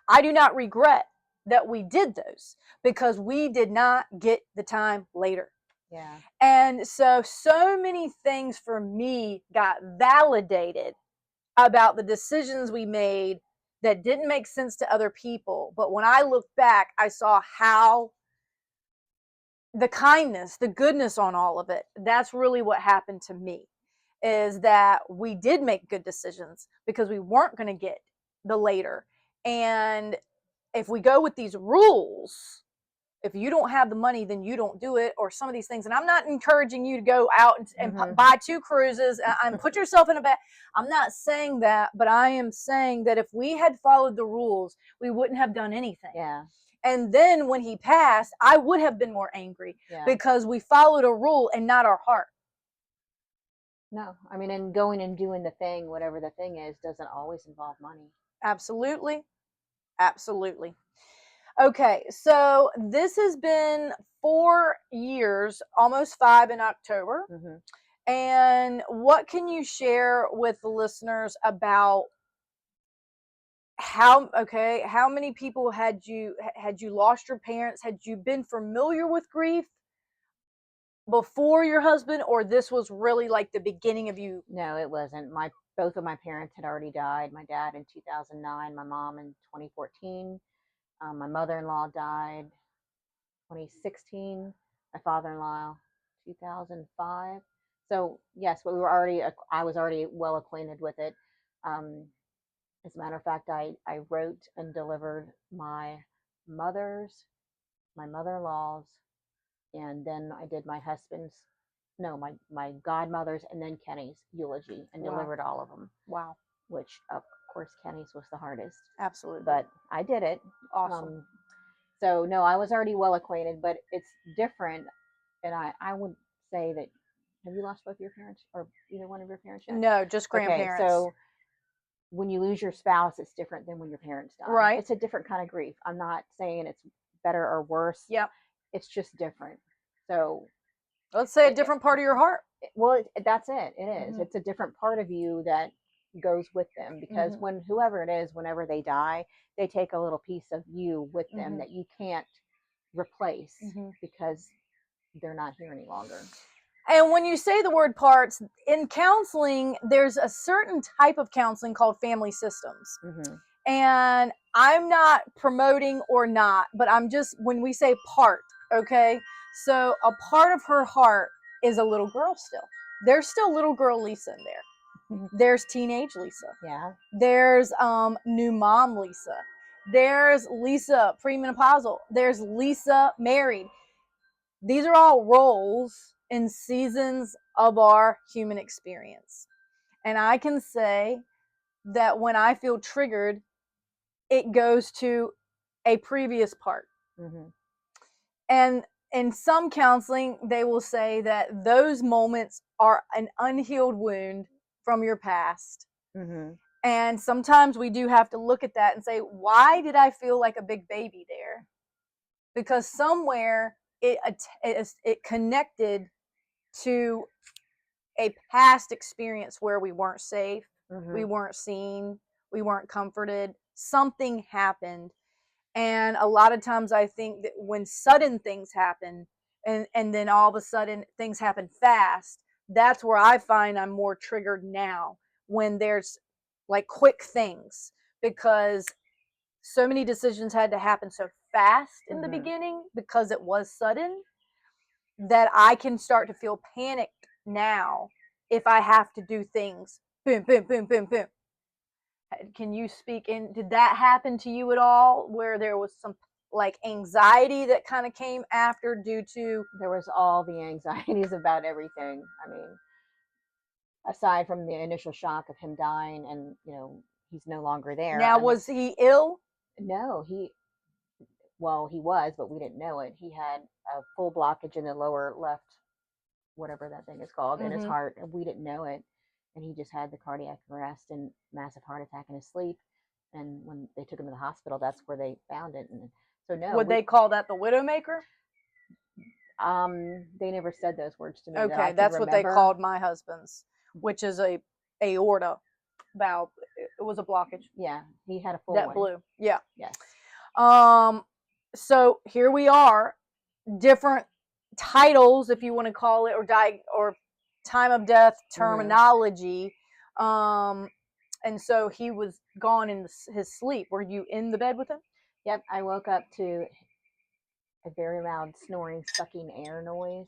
[SPEAKER 1] I do not regret that we did those, because we did not get the time later.
[SPEAKER 2] Yeah.
[SPEAKER 1] And so many things for me got validated about the decisions we made that didn't make sense to other people. But when I looked back, I saw how the kindness, the goodness on all of it. That's really what happened to me, is that we did make good decisions because we weren't going to get the later. And if we go with these rules, if you don't have the money, then you don't do it, or some of these things. And I'm not encouraging you to go out and
[SPEAKER 2] Mm-hmm.
[SPEAKER 1] buy 2 cruises and put yourself in a bed. I'm not saying that, but I am saying that if we had followed the rules, we wouldn't have done anything.
[SPEAKER 2] Yeah.
[SPEAKER 1] And then when he passed, I would have been more angry,
[SPEAKER 2] Yeah.
[SPEAKER 1] because we followed a rule and not our heart.
[SPEAKER 2] No, I mean, and going and doing the thing, whatever the thing is, doesn't always involve money.
[SPEAKER 1] Absolutely. Absolutely. Okay, so this has been 4 years, almost 5 in October.
[SPEAKER 2] Mm-hmm.
[SPEAKER 1] And what can you share with the listeners about how many people had you lost your parents? Had you been familiar with grief before your husband, or this was really like the beginning of you?
[SPEAKER 2] No, it wasn't. Both of my parents had already died. My dad in 2009, my mom in 2014. My mother-in-law died 2016. My father-in-law 2005. So yes, but I was already well acquainted with it. As a matter of fact, I wrote and delivered my mother's my mother-in-law's, and then I did my husband's, no, my godmother's, and then Kenny's eulogy, and
[SPEAKER 1] Wow.
[SPEAKER 2] delivered all of them.
[SPEAKER 1] Wow.
[SPEAKER 2] Which of course Kenny's was the hardest.
[SPEAKER 1] Absolutely.
[SPEAKER 2] But I did it.
[SPEAKER 1] Awesome.
[SPEAKER 2] So no, I was already well acquainted, but it's different. And I would say that, have you lost both your parents or either one of your parents yet?
[SPEAKER 1] No, just grandparents.
[SPEAKER 2] Okay, so when you lose your spouse, it's different than when your parents die.
[SPEAKER 1] Right.
[SPEAKER 2] It's a different kind of grief. I'm not saying it's better or worse.
[SPEAKER 1] Yep.
[SPEAKER 2] It's just different. So
[SPEAKER 1] let's say a different part of your heart.
[SPEAKER 2] Well, that's it. It is.
[SPEAKER 1] Mm-hmm.
[SPEAKER 2] It's a different part of you that goes with them, because
[SPEAKER 1] Mm-hmm.
[SPEAKER 2] when whoever it is, whenever they die, they take a little piece of you with them
[SPEAKER 1] Mm-hmm.
[SPEAKER 2] that you can't replace,
[SPEAKER 1] Mm-hmm.
[SPEAKER 2] because they're not here any longer.
[SPEAKER 1] And when you say the word parts, in counseling, there's a certain type of counseling called family systems.
[SPEAKER 2] Mm-hmm.
[SPEAKER 1] And I'm not promoting or not, but I'm just, when we say part, okay? So a part of her heart is a little girl still. There's still little girl Lisa in there. There's teenage Lisa.
[SPEAKER 2] Yeah.
[SPEAKER 1] There's new mom Lisa. There's Lisa premenopausal. There's Lisa married. These are all roles and seasons of our human experience. And I can say that when I feel triggered, it goes to a previous part.
[SPEAKER 2] Mm-hmm.
[SPEAKER 1] And in some counseling, they will say that those moments are an unhealed wound from your past.
[SPEAKER 2] Mm-hmm.
[SPEAKER 1] And sometimes we do have to look at that and say, why did I feel like a big baby there? Because somewhere it connected to a past experience where we weren't safe,
[SPEAKER 2] Mm-hmm.
[SPEAKER 1] we weren't seen, we weren't comforted. Something happened. And a lot of times I think that when sudden things happen, and then all of a sudden things happen fast, that's where I find I'm more triggered now, when there's like quick things, because so many decisions had to happen so fast in the
[SPEAKER 2] Mm-hmm.
[SPEAKER 1] beginning because it was sudden, that I can start to feel panicked now if I have to do things boom, boom, boom, boom, boom. Can you speak in? Did that happen to you at all, where there was some like anxiety that kind of came after due to?
[SPEAKER 2] There was all the anxieties about everything. I mean, aside from the initial shock of him dying, and he's no longer there.
[SPEAKER 1] Now, was he ill?
[SPEAKER 2] No, well, he was, but we didn't know it. He had a full blockage in the lower left, whatever that thing is called, in his heart, and we didn't know it. And he just had the cardiac arrest and massive heart attack in his sleep. And when they took him to the hospital, that's where they found it. And so no,
[SPEAKER 1] Would they call that the widowmaker?
[SPEAKER 2] They never said those words to me.
[SPEAKER 1] Okay, that's what they called my husband's, which is a aorta valve. It was a blockage.
[SPEAKER 2] Yeah, he had a full
[SPEAKER 1] that
[SPEAKER 2] one.
[SPEAKER 1] blew. Yeah.
[SPEAKER 2] Yes.
[SPEAKER 1] So here we are, different titles, if you want to call it, or time of death terminology. Mm-hmm. And so he was gone in his sleep. Were you in the bed with him?
[SPEAKER 2] Yep. I woke up to a very loud snoring, sucking air noise.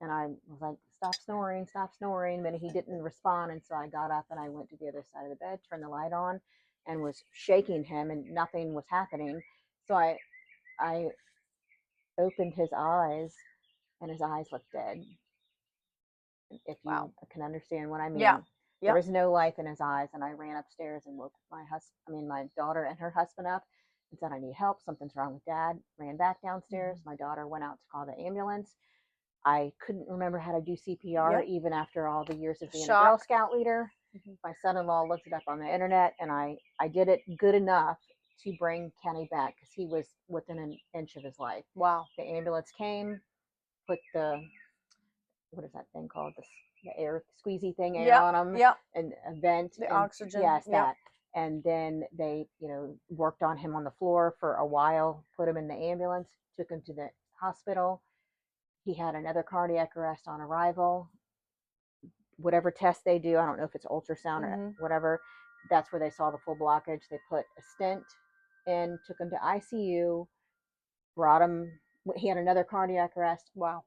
[SPEAKER 2] And I was like, stop snoring, stop snoring. But he didn't respond. And so I got up and I went to the other side of the bed, turned the light on, and was shaking him, and nothing was happening. So I opened his eyes, and his eyes looked dead. If you can understand what I mean.
[SPEAKER 1] Yeah.
[SPEAKER 2] There was no life in his eyes, and I ran upstairs and woke my daughter and her husband up and said, I need help. Something's wrong with Dad. Ran back downstairs. Mm-hmm. My daughter went out to call the ambulance. I couldn't remember how to do CPR, even after all the years of being a Girl Scout leader. Mm-hmm. My son-in-law looked it up on the internet, and I did it good enough to bring Kenny back, because he was within an inch of his life.
[SPEAKER 1] Wow.
[SPEAKER 2] The ambulance came, put the, what is that thing called? The air squeezy thing on him.
[SPEAKER 1] Yep.
[SPEAKER 2] And a vent.
[SPEAKER 1] The oxygen.
[SPEAKER 2] Yes, that. And then they, worked on him on the floor for a while, put him in the ambulance, took him to the hospital. He had another cardiac arrest on arrival. Whatever test they do, I don't know if it's ultrasound or whatever, that's where they saw the full blockage. They put a stent in, took him to ICU, brought him, he had another cardiac arrest.
[SPEAKER 1] Wow.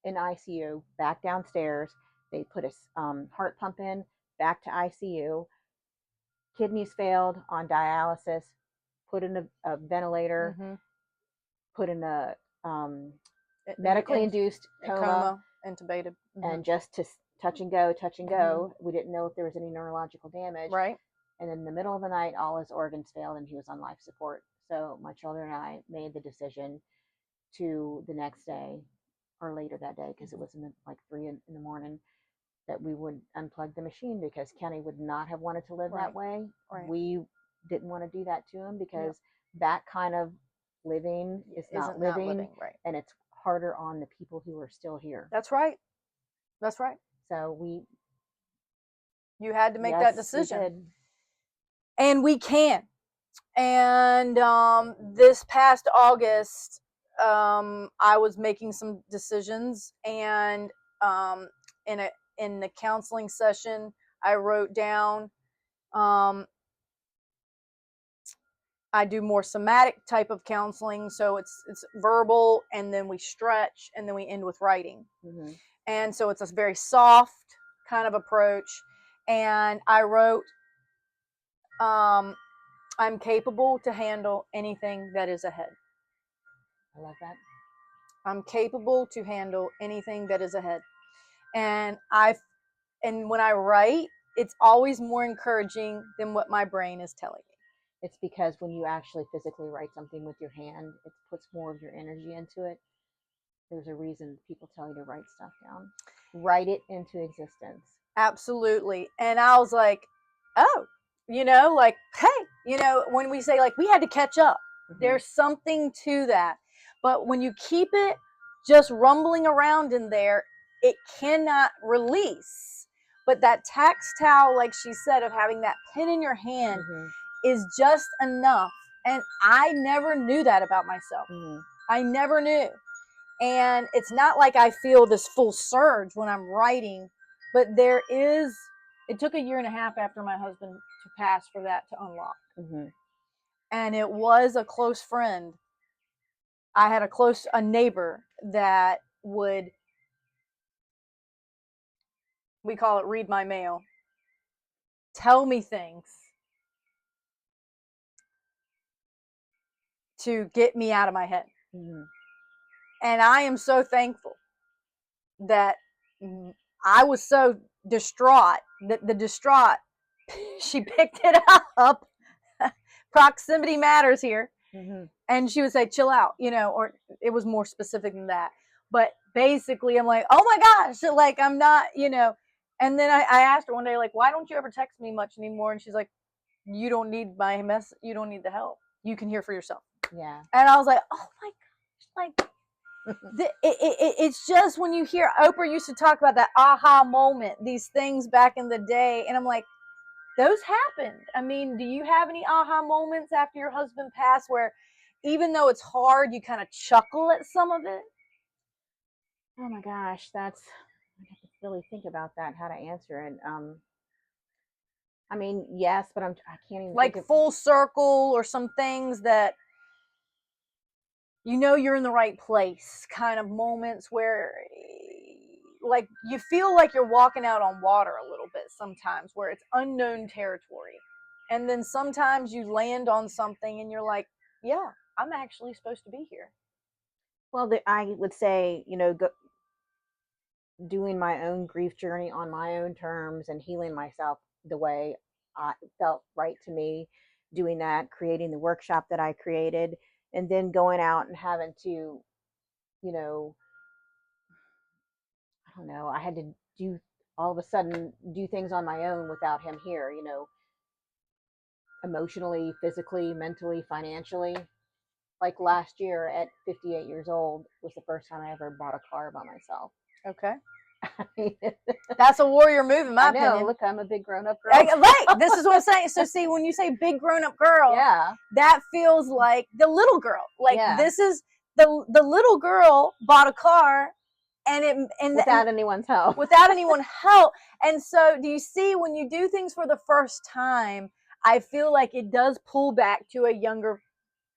[SPEAKER 2] In ICU, back downstairs. They put a heart pump in, back to ICU. Kidneys failed, on dialysis, put in a ventilator, put in a medically induced coma,
[SPEAKER 1] intubated,
[SPEAKER 2] and just to touch and go, touch and go. We didn't know if there was any neurological damage.
[SPEAKER 1] Right.
[SPEAKER 2] And in the middle of the night, all his organs failed and he was on life support. So my children and I made the decision to the next day or later that day, because it was like 3 in the morning, that we would unplug the machine, because Kenny would not have wanted to live that way.
[SPEAKER 1] Right.
[SPEAKER 2] We didn't want to do that to him, because that kind of living is not living,
[SPEAKER 1] right.
[SPEAKER 2] and it's harder on the people who are still here.
[SPEAKER 1] That's right. That's right.
[SPEAKER 2] So
[SPEAKER 1] you had to make that decision.
[SPEAKER 2] We did.
[SPEAKER 1] And we can. And this past August, I was making some decisions, and in the counseling session, I wrote down, I do more somatic type of counseling, so it's verbal, and then we stretch, and then we end with writing. And so it's a very soft kind of approach. And I wrote, I'm capable to handle anything that is ahead.
[SPEAKER 2] I love that.
[SPEAKER 1] I'm capable to handle anything that is ahead. And when I write, it's always more encouraging than what my brain is telling me.
[SPEAKER 2] It's because when you actually physically write something with your hand, it puts more of your energy into it. There's a reason people tell you to write stuff down. Write it into existence.
[SPEAKER 1] Absolutely. And I was like, oh, like, hey, when we say, like, we had to catch up, there's something to that. But when you keep it just rumbling around in there, it cannot release. But that tactile, like she said, of having that pen in your hand is just enough. And I never knew that about myself. I never knew. And it's not like I feel this full surge when I'm writing, but it took 1.5 years after my husband to pass for that to unlock. And it was a close friend. I had a neighbor that would, we call it read my mail, tell me things to get me out of my head. And I am so thankful that I was so distraught that the distraught, she picked it up. Proximity matters here. And she would say, chill out, or it was more specific than that. But basically, I'm like, oh my gosh, like, I'm not, And then I asked her one day, like, why don't you ever text me much anymore? And she's like, you don't need my mess. You don't need the help. You can hear for yourself.
[SPEAKER 2] Yeah.
[SPEAKER 1] And I was like, oh my gosh, like, it's just when you hear Oprah used to talk about that aha moment, these things back in the day, and I'm like, those happened. I mean, do you have any aha moments after your husband passed where, even though it's hard, you kind of chuckle at some of it?
[SPEAKER 2] Oh my gosh, I have to really think about that, how to answer it. I mean, yes, but I can't even
[SPEAKER 1] like
[SPEAKER 2] think
[SPEAKER 1] full circle, or some things that you're in the right place, kind of moments where, like, you feel like you're walking out on water a little bit sometimes, where it's unknown territory. And then sometimes you land on something and you're like, yeah, I'm actually supposed to be here.
[SPEAKER 2] Well, I would say, doing my own grief journey on my own terms and healing myself the way I felt right to me, doing that, creating the workshop that I created, and then going out and having to, I don't know, I had to all of a sudden do things on my own without him here, emotionally, physically, mentally, financially. Like last year at 58 years old was the first time I ever bought a car by myself.
[SPEAKER 1] Okay. That's a warrior move, in my opinion.
[SPEAKER 2] Look, I'm a big grown-up girl.
[SPEAKER 1] Right. This is what I'm saying. So see, when you say big grown-up girl, that feels like the little girl. Like, this is the little girl bought a car, and
[SPEAKER 2] without anyone's help.
[SPEAKER 1] Without anyone help. And so, do you see, when you do things for the first time, I feel like it does pull back to a younger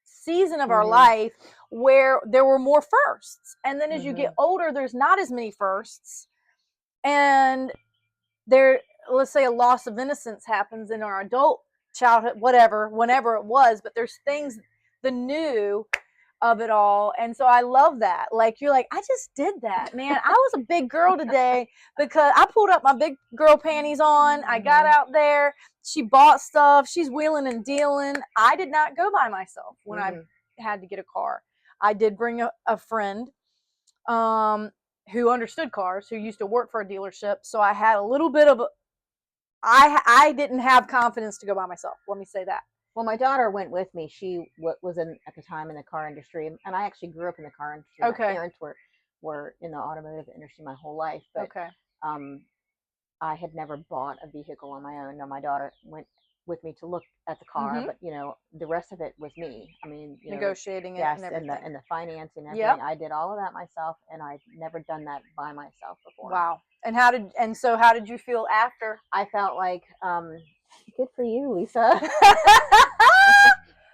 [SPEAKER 1] season of our life where there were more firsts. And then as you get older, there's not as many firsts. And let's say a loss of innocence happens in our adult childhood, whenever it was, but there's things, the new, of it all. And so I love that. Like, you're like, I just did that, man. I was a big girl today because I pulled up my big girl panties on. I got out there. She bought stuff. She's wheeling and dealing. I did not go by myself when I had to get a car. I did bring a friend who understood cars, who used to work for a dealership. So I had a little bit of, I didn't have confidence to go by myself. Let me say that.
[SPEAKER 2] Well, my daughter went with me. She was at the time in the car industry, and I actually grew up in the car industry.
[SPEAKER 1] Okay.
[SPEAKER 2] My parents were in the automotive industry my whole life, but
[SPEAKER 1] okay.
[SPEAKER 2] I had never bought a vehicle on my own. Now my daughter went with me to look at the car, but the rest of it was me. I mean,
[SPEAKER 1] negotiating it,
[SPEAKER 2] yes,
[SPEAKER 1] and everything.
[SPEAKER 2] And the financing and everything.
[SPEAKER 1] Yep.
[SPEAKER 2] I did all of that myself, and I've never done that by myself before.
[SPEAKER 1] Wow. And how did you feel after?
[SPEAKER 2] I felt like, good for you, Lisa.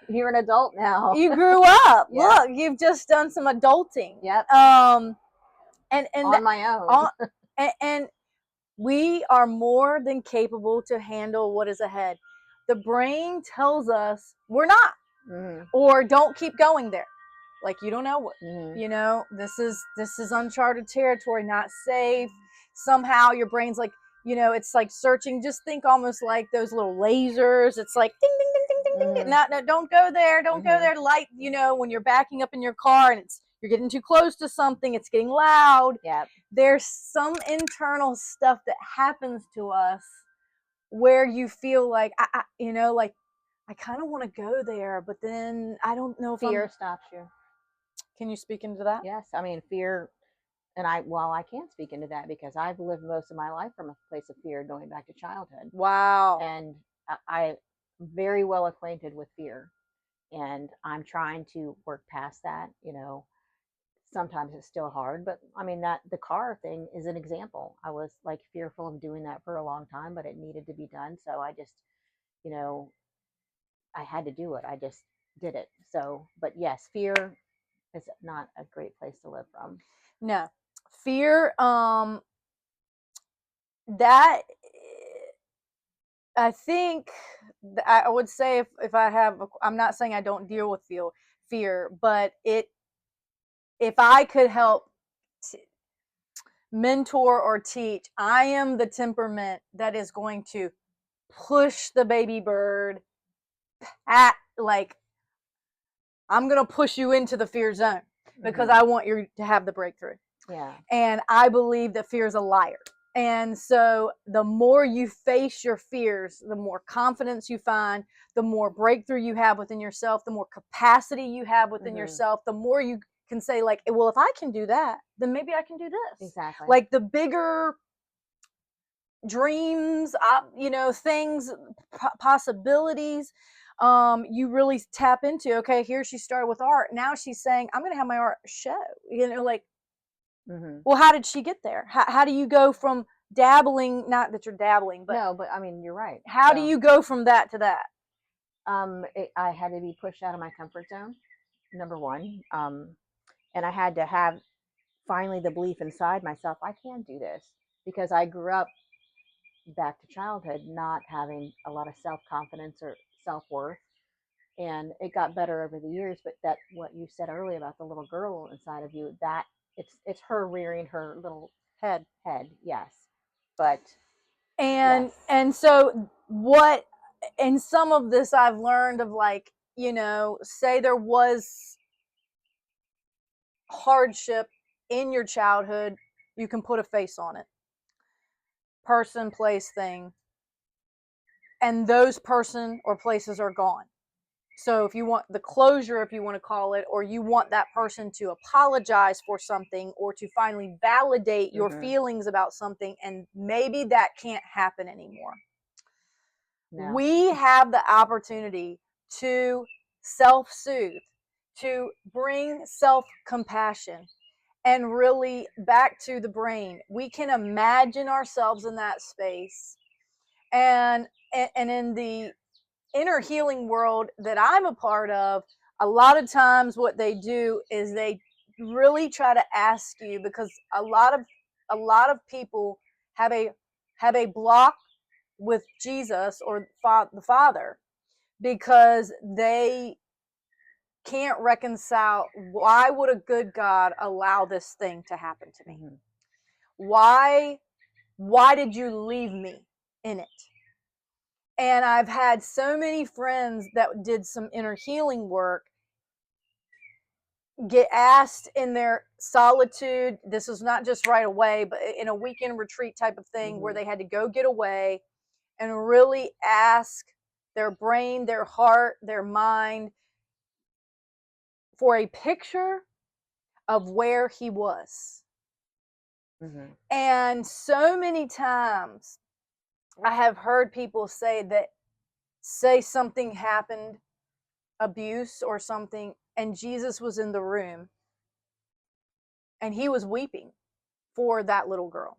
[SPEAKER 2] You're an adult now.
[SPEAKER 1] You grew up.
[SPEAKER 2] Yeah.
[SPEAKER 1] Look, you've just done some adulting.
[SPEAKER 2] Yep.
[SPEAKER 1] And
[SPEAKER 2] on my own.
[SPEAKER 1] And we are more than capable to handle what is ahead. The brain tells us we're not, or don't keep going there. Like, you don't know what, this is uncharted territory, not safe. Somehow your brain's like, it's like searching. Just think almost like those little lasers. It's like ding, ding, ding, ding, ding, ding. No, don't go there. Don't go there. Light, when you're backing up in your car and you're getting too close to something, it's getting loud.
[SPEAKER 2] Yep.
[SPEAKER 1] There's some internal stuff that happens to us where you feel like, I kind of want to go there, but then I don't know if
[SPEAKER 2] fear stops you.
[SPEAKER 1] Can you speak into that?
[SPEAKER 2] Yes. I mean, fear, and I can speak into that because I've lived most of my life from a place of fear going back to childhood.
[SPEAKER 1] Wow.
[SPEAKER 2] And I'm very well acquainted with fear, and I'm trying to work past that. Sometimes it's still hard, but I mean, that the car thing is an example. I was like fearful of doing that for a long time, but it needed to be done. So I just, I had to do it. I just did it. So, but yes, fear is not a great place to live from.
[SPEAKER 1] No, fear. That I think I would say if I have, I'm not saying I don't deal with fear, but if I could help mentor or teach, I am the temperament that is going to push the baby bird at, like, I'm going to push you into the fear zone because I want you to have the breakthrough.
[SPEAKER 2] Yeah.
[SPEAKER 1] And I believe that fear is a liar. And so the more you face your fears, the more confidence you find, the more breakthrough you have within yourself, the more capacity you have within yourself, the more you can say, like, well, if I can do that, then maybe I can do this.
[SPEAKER 2] Exactly.
[SPEAKER 1] Like the bigger dreams, things, possibilities, you really tap into. Okay, here she started with art. Now she's saying, I'm going to have my art show. Like, well, how did she get there? How do you go from dabbling? Not that you're dabbling, but
[SPEAKER 2] no, but I mean, you're right.
[SPEAKER 1] How do you go from that to that?
[SPEAKER 2] I had to be pushed out of my comfort zone, number one. And I had to have finally the belief inside myself, I can do this, because I grew up back to childhood not having a lot of self-confidence or self-worth. And it got better over the years, but that what you said earlier about the little girl inside of you, that it's her rearing her little head, yes. But
[SPEAKER 1] and so what, in some of this I've learned of, like, say there was hardship in your childhood, you can put a face on it. Person, place, thing. And those person or places are gone. So if you want the closure, if you want to call it, or you want that person to apologize for something or to finally validate your feelings about something, and maybe that can't happen anymore. No. We have the opportunity to self-soothe, to bring self-compassion, and really back to the brain. We can imagine ourselves in that space. And in the inner healing world that I'm a part of, a lot of times what they do is they really try to ask you, because a lot of people have a block with Jesus or the Father, because they can't reconcile, why would a good God allow this thing to happen to me?
[SPEAKER 2] Mm-hmm.
[SPEAKER 1] Why did you leave me in it? And I've had so many friends that did some inner healing work get asked in their solitude. This was not just right away, but in a weekend retreat type of thing, where they had to go get away and really ask their brain, their heart, their mind for a picture of where he was.
[SPEAKER 2] Mm-hmm.
[SPEAKER 1] And so many times I have heard people say something happened, abuse or something, and Jesus was in the room and he was weeping for that little girl.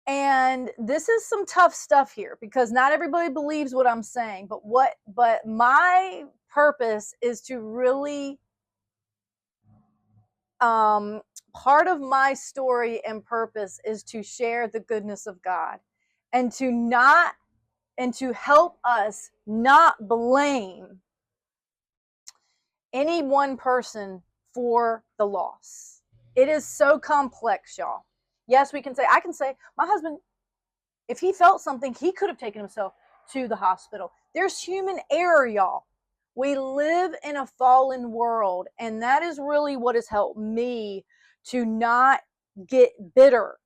[SPEAKER 1] And this is some tough stuff here, because not everybody believes what I'm saying, but my purpose is to really part of my story and purpose is to share the goodness of God, and to help us not blame any one person for the loss. It is so complex, y'all. Yes, I can say, my husband, if he felt something, he could have taken himself to the hospital. There's human error, y'all. We live in a fallen world, and that is really what has helped me to not get bitter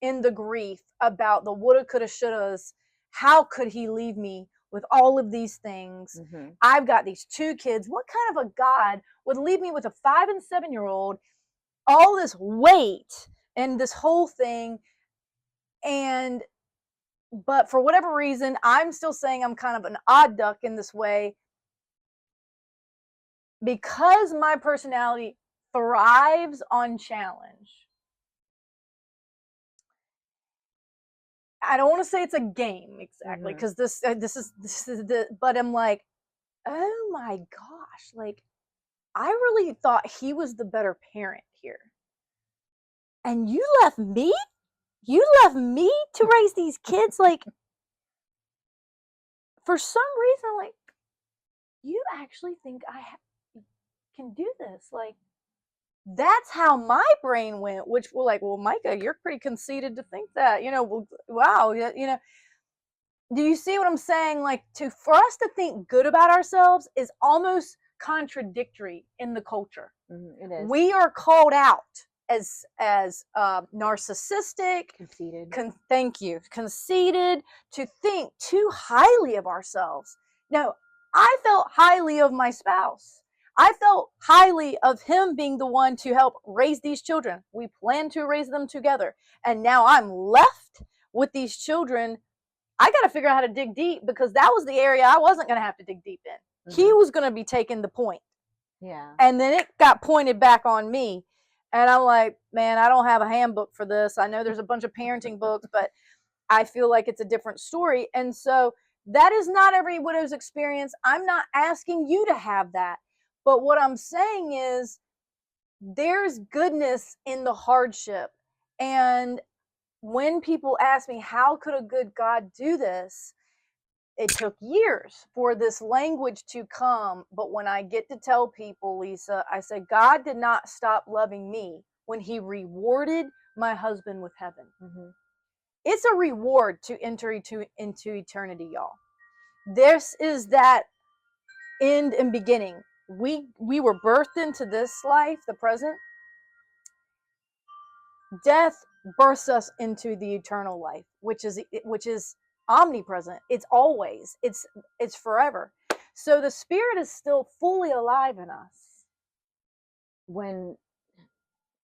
[SPEAKER 1] in the grief about the woulda, coulda, shouldas. How could he leave me with all of these things?
[SPEAKER 2] Mm-hmm.
[SPEAKER 1] I've got these 2 kids. What kind of a God would leave me with a 5 and 7-year-old, all this weight and this whole thing? And but for whatever reason, I'm still saying I'm kind of an odd duck in this way, because my personality thrives on challenge. I don't want to say it's a game exactly,
[SPEAKER 2] Mm-hmm.
[SPEAKER 1] because this is the, but I'm like, oh my gosh, like, I really thought he was the better parent here, and you left me. You left me to raise these kids. Like, for some reason, like, you actually think can do this? Like, that's how my brain went, which we're like, well, Micah, you're pretty conceited to think that, well, wow, do you see what I'm saying? Like, for us to think good about ourselves is almost contradictory in the culture.
[SPEAKER 2] Mm-hmm. It is.
[SPEAKER 1] We are called out as narcissistic,
[SPEAKER 2] Conceited.
[SPEAKER 1] thank you, conceited, to think too highly of ourselves. No, I felt highly of my spouse. I felt highly of him being the one to help raise these children. We plan to raise them together. And now I'm left with these children. I got to figure out how to dig deep, because that was the area I wasn't going to have to dig deep in.
[SPEAKER 2] Mm-hmm.
[SPEAKER 1] He was going to be taking the point.
[SPEAKER 2] Yeah.
[SPEAKER 1] And then it got pointed back on me. And I'm like, man, I don't have a handbook for this. I know there's a bunch of parenting books, but I feel like it's a different story. And so that is not every widow's experience. I'm not asking you to have that. But what I'm saying is, there's goodness in the hardship. And when people ask me, how could a good God do this? It took years for this language to come. But when I get to tell people, Lisa, I say, God did not stop loving me when he rewarded my husband with heaven.
[SPEAKER 2] Mm-hmm.
[SPEAKER 1] It's a reward to enter into eternity, y'all. This is that end and beginning. We were birthed into this life, the present. Death births us into the eternal life, which is omnipresent. It's always. It's forever. So the spirit is still fully alive in us.
[SPEAKER 2] When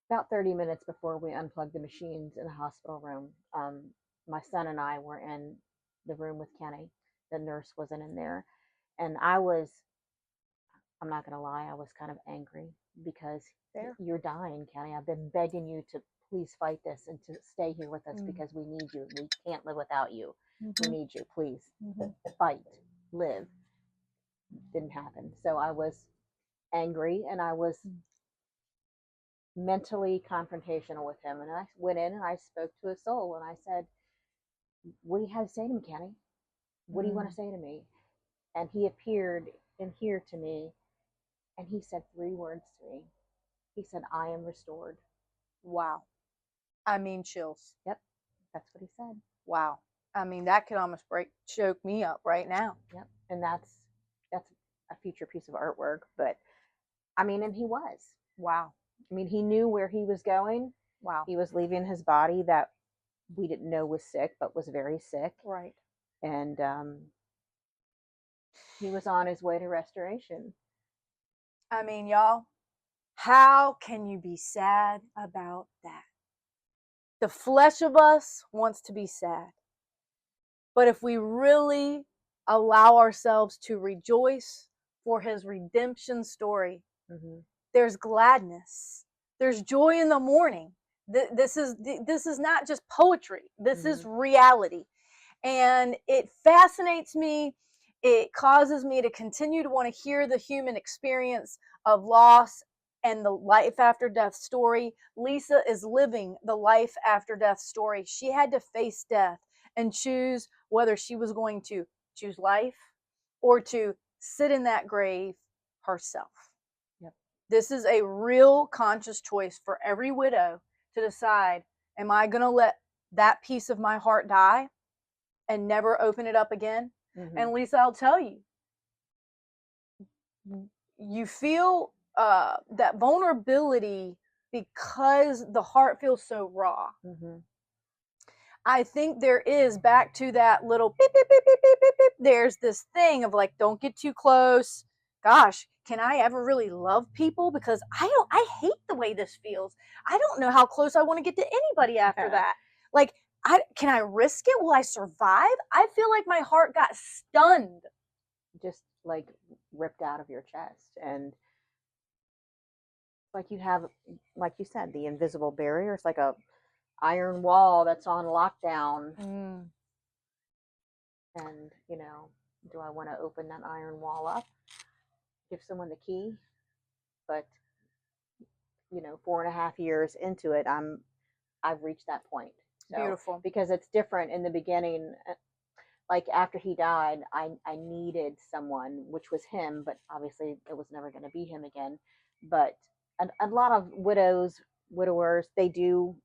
[SPEAKER 2] about 30 minutes before we unplugged the machines in the hospital room, my son and I were in the room with Kenny. The nurse wasn't in there. And I'm not going to lie, I was kind of angry because
[SPEAKER 1] There.
[SPEAKER 2] you're dying, Kenny. I've been begging you to please fight this and to stay here with us
[SPEAKER 1] Mm.
[SPEAKER 2] because we need you. We can't live without you. We
[SPEAKER 1] Mhm.
[SPEAKER 2] need you. Please
[SPEAKER 1] Mhm.
[SPEAKER 2] fight, live. Didn't happen. So I was angry and I was mentally confrontational with him. And I went in and I spoke to his soul and I said, what do you have to say to me, Kenny? What do you want to say to me? And he appeared in here to me, and he said 3 words to me. He said, "I am restored."
[SPEAKER 1] Wow. I mean, chills.
[SPEAKER 2] Yep, that's what he said.
[SPEAKER 1] Wow. I mean, that could almost choke me up right now.
[SPEAKER 2] Yep, and that's a future piece of artwork. But I mean, and he was.
[SPEAKER 1] Wow.
[SPEAKER 2] I mean, he knew where he was going.
[SPEAKER 1] Wow.
[SPEAKER 2] He was leaving his body that we didn't know was sick, but was very sick.
[SPEAKER 1] Right.
[SPEAKER 2] And he was on his way to restoration.
[SPEAKER 1] I mean, y'all, how can you be sad about that? The flesh of us wants to be sad. But if we really allow ourselves to rejoice for his redemption story,
[SPEAKER 2] Mm-hmm.
[SPEAKER 1] there's gladness. There's joy in the morning. This is not just poetry. This is reality. And it fascinates me. It causes me to continue to want to hear the human experience of loss and the life after death story. Lisa is living the life after death story. She had to face death and choose whether she was going to choose life or to sit in that grave herself.
[SPEAKER 2] Yep.
[SPEAKER 1] This is a real conscious choice for every widow to decide, am I going to let that piece of my heart die and never open it up again?
[SPEAKER 2] Mm-hmm.
[SPEAKER 1] And Lisa, I'll tell you, you feel that vulnerability because the heart feels so raw.
[SPEAKER 2] Mm-hmm.
[SPEAKER 1] I think there is, back to that little beep, beep, beep, beep, beep, beep, beep, there's this thing of like, don't get too close. Gosh, can I ever really love people? Because I hate the way this feels. I don't know how close I want to get to anybody after that. Like, can I risk it? Will I survive? I feel like my heart got stunned.
[SPEAKER 2] Just like ripped out of your chest. And like you have, like you said, the invisible barrier. It's like a iron wall that's on lockdown. And, you know, do I want to open that iron wall up? Give someone the key? But, you know, 4.5 years into it, I've reached that point. So,
[SPEAKER 1] Beautiful.
[SPEAKER 2] Because it's different in the beginning. Like after he died, I needed someone, which was him, but obviously it was never going to be him again. But a lot of widowers, they do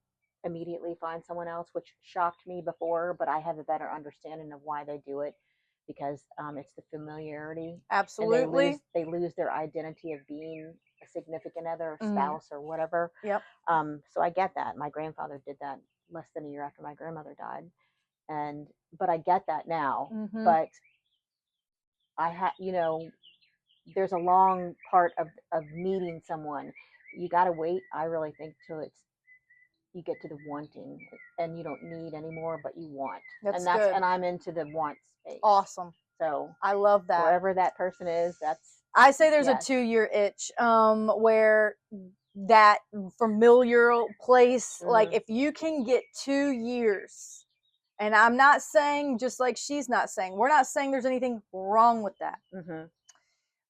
[SPEAKER 2] immediately find someone else, which shocked me before, but I have a better understanding of why they do it, because it's the familiarity.
[SPEAKER 1] Absolutely.
[SPEAKER 2] And they lose their identity of being a significant other, or spouse, or whatever.
[SPEAKER 1] Yep.
[SPEAKER 2] So I get that. My grandfather did that less than a year after my grandmother died. But I get that now. But you know, there's a long part of meeting someone. You got to wait, I really think, till you get to the wanting, and you don't need anymore, but you want.
[SPEAKER 1] That's good.
[SPEAKER 2] And I'm into the want space.
[SPEAKER 1] Awesome.
[SPEAKER 2] So
[SPEAKER 1] I love that.
[SPEAKER 2] Wherever that person is,
[SPEAKER 1] I say there's a 2-year itch, where that familiar place, like if you can get 2 years, and I'm not saying, just like she's not saying, we're not saying there's anything wrong with that.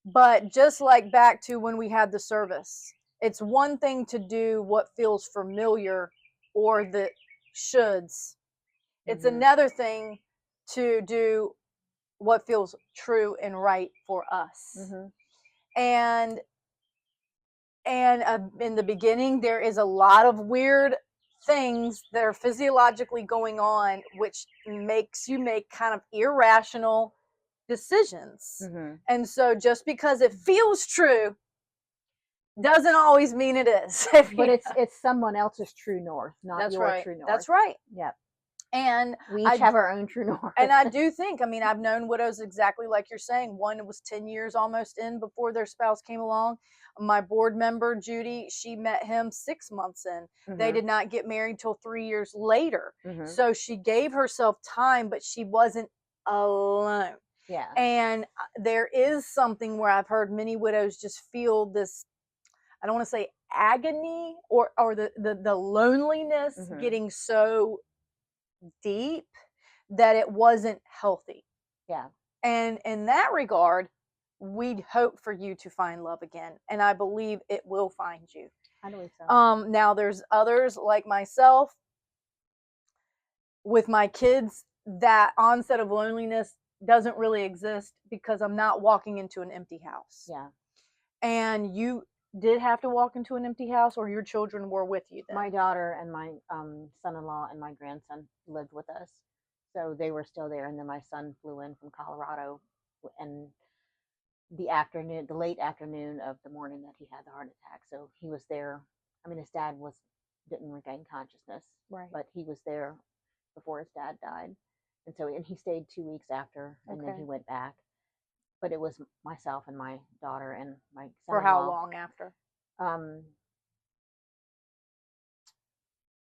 [SPEAKER 1] But just like back to when we had the service, it's one thing to do what feels familiar or the shoulds. It's another thing to do what feels true and right for us. And in the beginning, there is a lot of weird things that are physiologically going on, which makes you make kind of irrational decisions. And so just because it feels true doesn't always mean it is.
[SPEAKER 2] But it's someone else's true north, not
[SPEAKER 1] That's
[SPEAKER 2] your
[SPEAKER 1] right.
[SPEAKER 2] true north.
[SPEAKER 1] That's right.
[SPEAKER 2] Yep.
[SPEAKER 1] And
[SPEAKER 2] we each have our own true north.
[SPEAKER 1] And I do think, I mean, I've known widows exactly like you're saying. One was 10 years almost in before their spouse came along. My board member, Judy, she met him 6 months in. They did not get married till 3 years later. So she gave herself time, but she wasn't alone.
[SPEAKER 2] Yeah.
[SPEAKER 1] And there is something where I've heard many widows just feel this, I don't want to say agony or the loneliness getting so deep that it wasn't healthy.
[SPEAKER 2] Yeah.
[SPEAKER 1] And in that regard, we'd hope for you to find love again. And I believe it will find you.
[SPEAKER 2] I believe so.
[SPEAKER 1] Now there's others like myself with my kids, that onset of loneliness doesn't really exist because I'm not walking into an empty house.
[SPEAKER 2] Yeah.
[SPEAKER 1] And you did have to walk into an empty house, or your children were with you then?
[SPEAKER 2] My daughter and my son-in-law and my grandson lived with us, so they were still there. And then my son flew in from Colorado, and the late afternoon of the morning that he had the heart attack. So he was there. I mean, his dad didn't regain consciousness,
[SPEAKER 1] Right.
[SPEAKER 2] but he was there before his dad died, and he stayed 2 weeks after, and then
[SPEAKER 1] Okay.
[SPEAKER 2] he went back. But it was myself and my daughter and my
[SPEAKER 1] For how
[SPEAKER 2] son-in-law.
[SPEAKER 1] long after?
[SPEAKER 2] Um,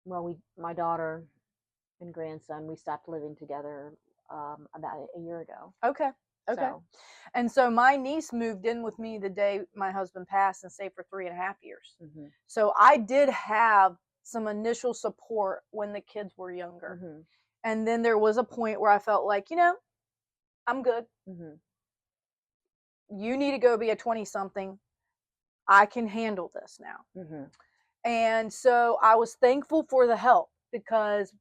[SPEAKER 2] well, my daughter and grandson, we stopped living together about a year ago.
[SPEAKER 1] Okay. Okay.
[SPEAKER 2] So,
[SPEAKER 1] And so my niece moved in with me the day my husband passed and stayed for 3.5 years.
[SPEAKER 2] mm-hmm,
[SPEAKER 1] So I did have some initial support when the kids were younger.
[SPEAKER 2] mm-hmm,
[SPEAKER 1] And then there was a point where I felt like, I'm good.
[SPEAKER 2] mm-hmm,
[SPEAKER 1] You need to go be a 20 something. I can handle this now.
[SPEAKER 2] mm-hmm.
[SPEAKER 1] And so I was thankful for the help, because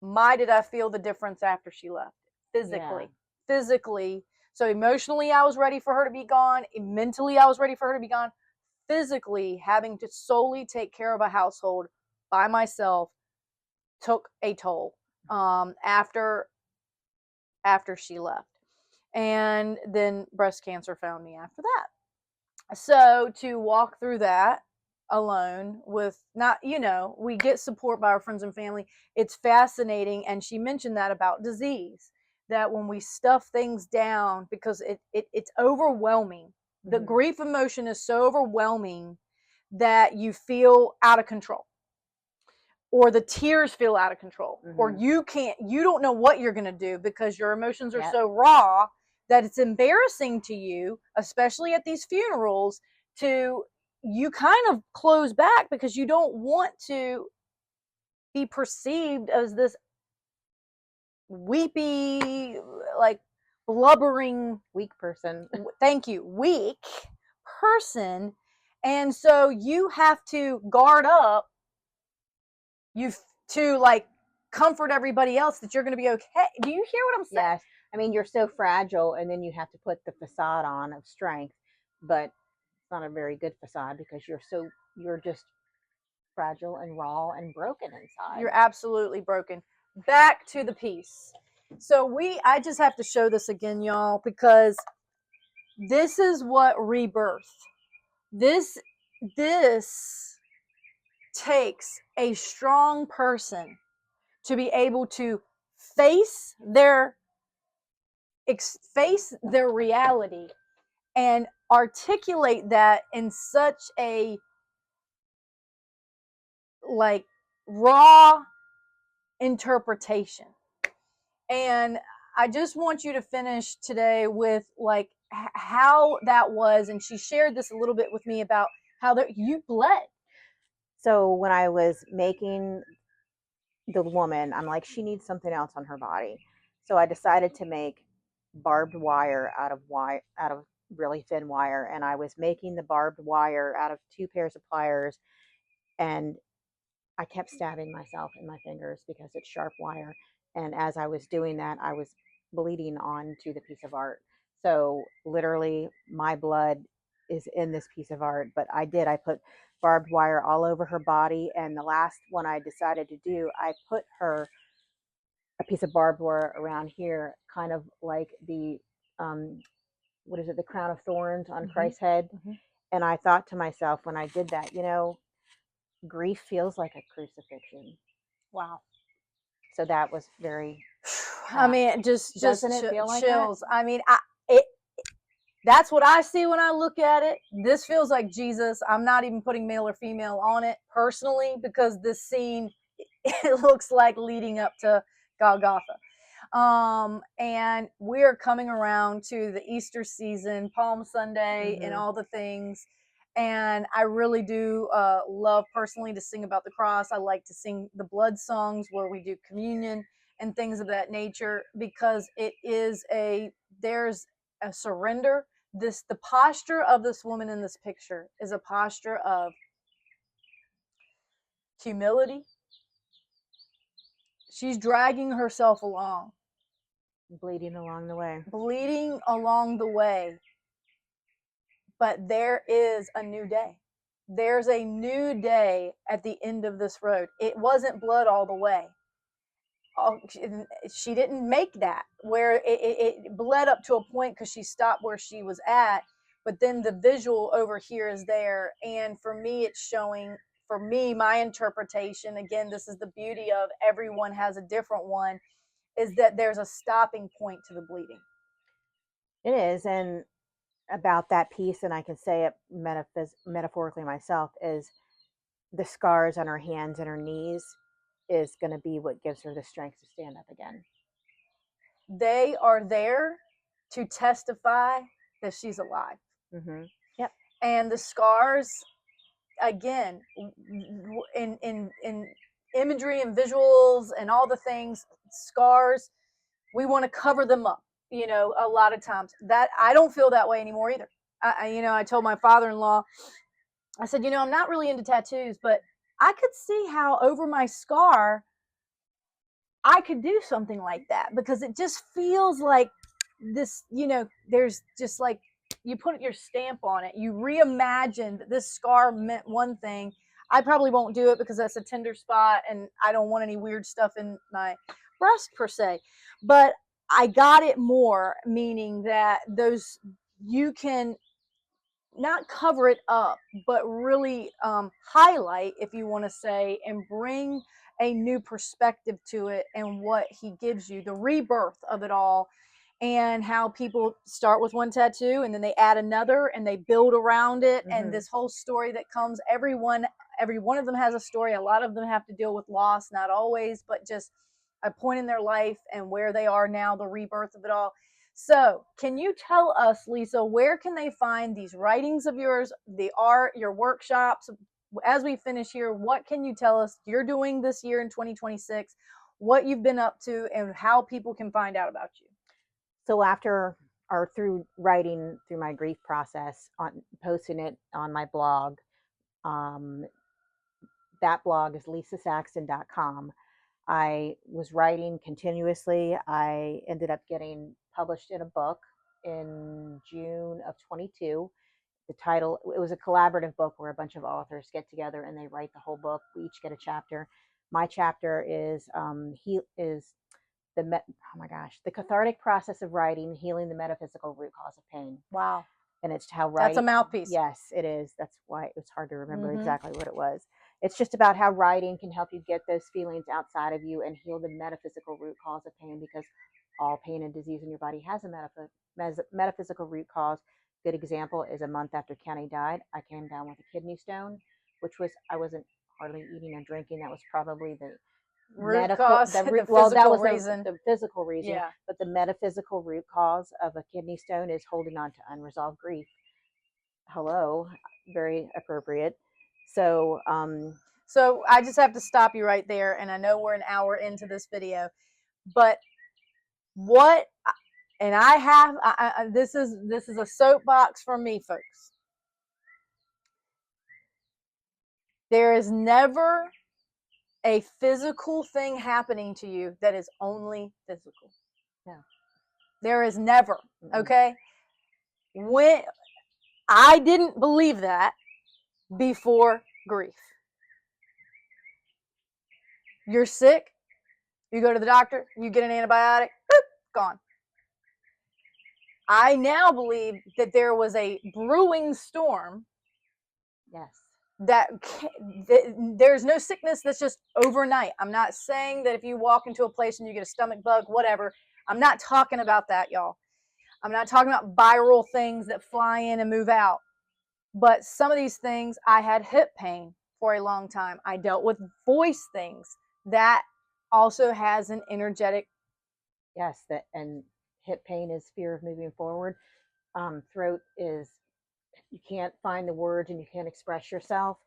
[SPEAKER 1] my did I feel the difference after she left physically.
[SPEAKER 2] Yeah.
[SPEAKER 1] Physically. So emotionally, I was ready for her to be gone. Mentally, I was ready for her to be gone. Physically, having to solely take care of a household by myself took a toll after she left. And then breast cancer found me after that. So to walk through that alone with not, we get support by our friends and family. It's fascinating. And she mentioned that about disease, that when we stuff things down, because it's overwhelming. The
[SPEAKER 2] Mm-hmm.
[SPEAKER 1] grief emotion is so overwhelming that you feel out of control, or the tears feel out of control,
[SPEAKER 2] Mm-hmm.
[SPEAKER 1] or you don't know what you're going to do because your emotions are
[SPEAKER 2] Yep.
[SPEAKER 1] so raw that it's embarrassing to you, especially at these funerals, you kind of close back because you don't want to be perceived as this weepy, like blubbering,
[SPEAKER 2] Weak person.
[SPEAKER 1] thank you, weak person. And so you have to guard up, you to like comfort everybody else that you're going to be okay. Do you hear what I'm saying?
[SPEAKER 2] Yes. I mean, you're so fragile, and then you have to put the facade on of strength, but it's not a very good facade because you're just fragile and raw and broken inside.
[SPEAKER 1] You're absolutely broken. Back to the piece. So I just have to show this again, y'all, because this is what rebirth. This takes a strong person to be able to face their reality and articulate that in such a like raw interpretation. And I just want you to finish today with like how that was. And she shared this a little bit with me about how you bled.
[SPEAKER 2] So when I was making the woman, I'm like, she needs something else on her body. So I decided to make barbed wire out of really thin wire, and I was making the barbed wire out of 2 pairs of pliers, and I kept stabbing myself in my fingers because it's sharp wire. And as I was doing that, I was bleeding onto the piece of art. So literally, my blood is in this piece of art. But I put barbed wire all over her body. And the last one I decided to do, I put her a piece of barbed wire around here, kind of like um, what is it, the crown of thorns on
[SPEAKER 1] Mm-hmm.
[SPEAKER 2] Christ's head.
[SPEAKER 1] Mm-hmm.
[SPEAKER 2] And I thought to myself when I did that, grief feels like a crucifixion.
[SPEAKER 1] Wow.
[SPEAKER 2] So that was very.
[SPEAKER 1] I mean, just
[SPEAKER 2] Doesn't it feel like
[SPEAKER 1] chills.
[SPEAKER 2] that?
[SPEAKER 1] I mean, that's what I see when I look at it. This feels like Jesus. I'm not even putting male or female on it personally, because this scene, it looks like leading up to Golgotha. And we're coming around to the Easter season, Palm Sunday,
[SPEAKER 2] Mm-hmm.
[SPEAKER 1] and all the things. And I really do love personally to sing about the cross. I like to sing the blood songs where we do communion and things of that nature, because there's a surrender. The posture of this woman in this picture is a posture of humility. She's dragging herself along.
[SPEAKER 2] Bleeding along the way.
[SPEAKER 1] bleeding along the way. But there is a new day. There's a new day at the end of this road. It wasn't blood all the way. She didn't make that where it bled up to a point because she stopped where she was at, but then the visual over here is there. And for me, it's showing, for me, my interpretation, again, this is the beauty of everyone has a different one, is that there's a stopping point to the bleeding.
[SPEAKER 2] It is. And about that piece, and I can say it metaphorically myself, is the scars on her hands and her knees is going to be what gives her the strength to stand up again.
[SPEAKER 1] They are there to testify that she's alive.
[SPEAKER 2] Mm-hmm. Yep.
[SPEAKER 1] And the scars, again, in imagery and visuals and all the things, scars, we want to cover them up, a lot of times. That I don't feel that way anymore either. I told my father-in-law, I said, I'm not really into tattoos, but I could see how over my scar I could do something like that, because it just feels like this, there's just like, you put your stamp on it. You reimagine that this scar meant one thing. I probably won't do it because that's a tender spot and I don't want any weird stuff in my breast per se. But I got it more, meaning that you can not cover it up, but really highlight, if you want to say, and bring a new perspective to it, and what he gives you, the rebirth of it all, and how people start with one tattoo and then they add another and they build around it. Mm-hmm. And this whole story that comes, every one of them has a story. A lot of them have to deal with loss, not always, but just a point in their life and where they are now, the rebirth of it all. So, can you tell us, Lisa, where can they find these writings of yours, the art, your workshops? As we finish here, what can you tell us you're doing this year in 2026, what you've been up to, and how people can find out about you?
[SPEAKER 2] So after, or through writing through my grief process, on posting it on my blog, that blog is lisasaxton.com. I was writing continuously. I ended up getting published in a book in June of 22. The title, it was a collaborative book where a bunch of authors get together and they write the whole book. We each get a chapter. My chapter is oh my gosh, the cathartic process of writing, healing the metaphysical root cause of pain.
[SPEAKER 1] Wow.
[SPEAKER 2] And it's how writing.
[SPEAKER 1] That's a mouthpiece.
[SPEAKER 2] Yes, it is. That's why it's hard to remember exactly what it was. It's just about how writing can help you get those feelings outside of you and heal the metaphysical root cause of pain, because all pain and disease in your body has a metaphysical root cause. Good example is a month after Kenny died, I came down with a kidney stone, which was, I wasn't hardly eating or drinking. That was probably the
[SPEAKER 1] medical cause, that was reason.
[SPEAKER 2] The physical reason,
[SPEAKER 1] yeah.
[SPEAKER 2] But the metaphysical root cause of a kidney stone is holding on to unresolved grief. Hello, very appropriate. So
[SPEAKER 1] I just have to stop you right there, and I know we're an hour into this video, but what, and I have, this is a soapbox for me, folks. There is never a physical thing happening to you that is only physical.
[SPEAKER 2] Yeah.
[SPEAKER 1] There is never, okay? When I didn't believe that before grief. You're sick, you go to the doctor, you get an antibiotic, boop, gone. I now believe that there was a brewing storm.
[SPEAKER 2] Yes.
[SPEAKER 1] That there's no sickness that's just overnight. I'm not saying that if you walk into a place and you get a stomach bug, whatever. I'm not talking about that, y'all. I'm not talking about viral things that fly in and move out. But some of these things, I had hip pain for a long time. I dealt with voice things. That also has an energetic.
[SPEAKER 2] Yes, and hip pain is fear of moving forward. Throat is, you can't find the words and you can't express yourself.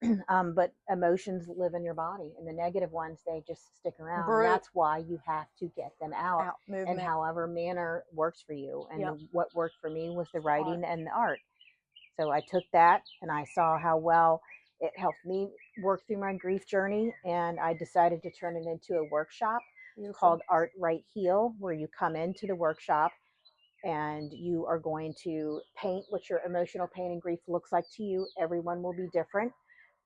[SPEAKER 2] But emotions live in your body, and the negative ones, they just stick around. And that's why you have to get them out and however manner works for you. And what worked for me was the writing and the art. So I took that and I saw how well it helped me work through my grief journey, and I decided to turn it into a workshop. called Art Right Heal, where you come into the workshop and you are going to paint what your emotional pain and grief looks like to you. Everyone will be different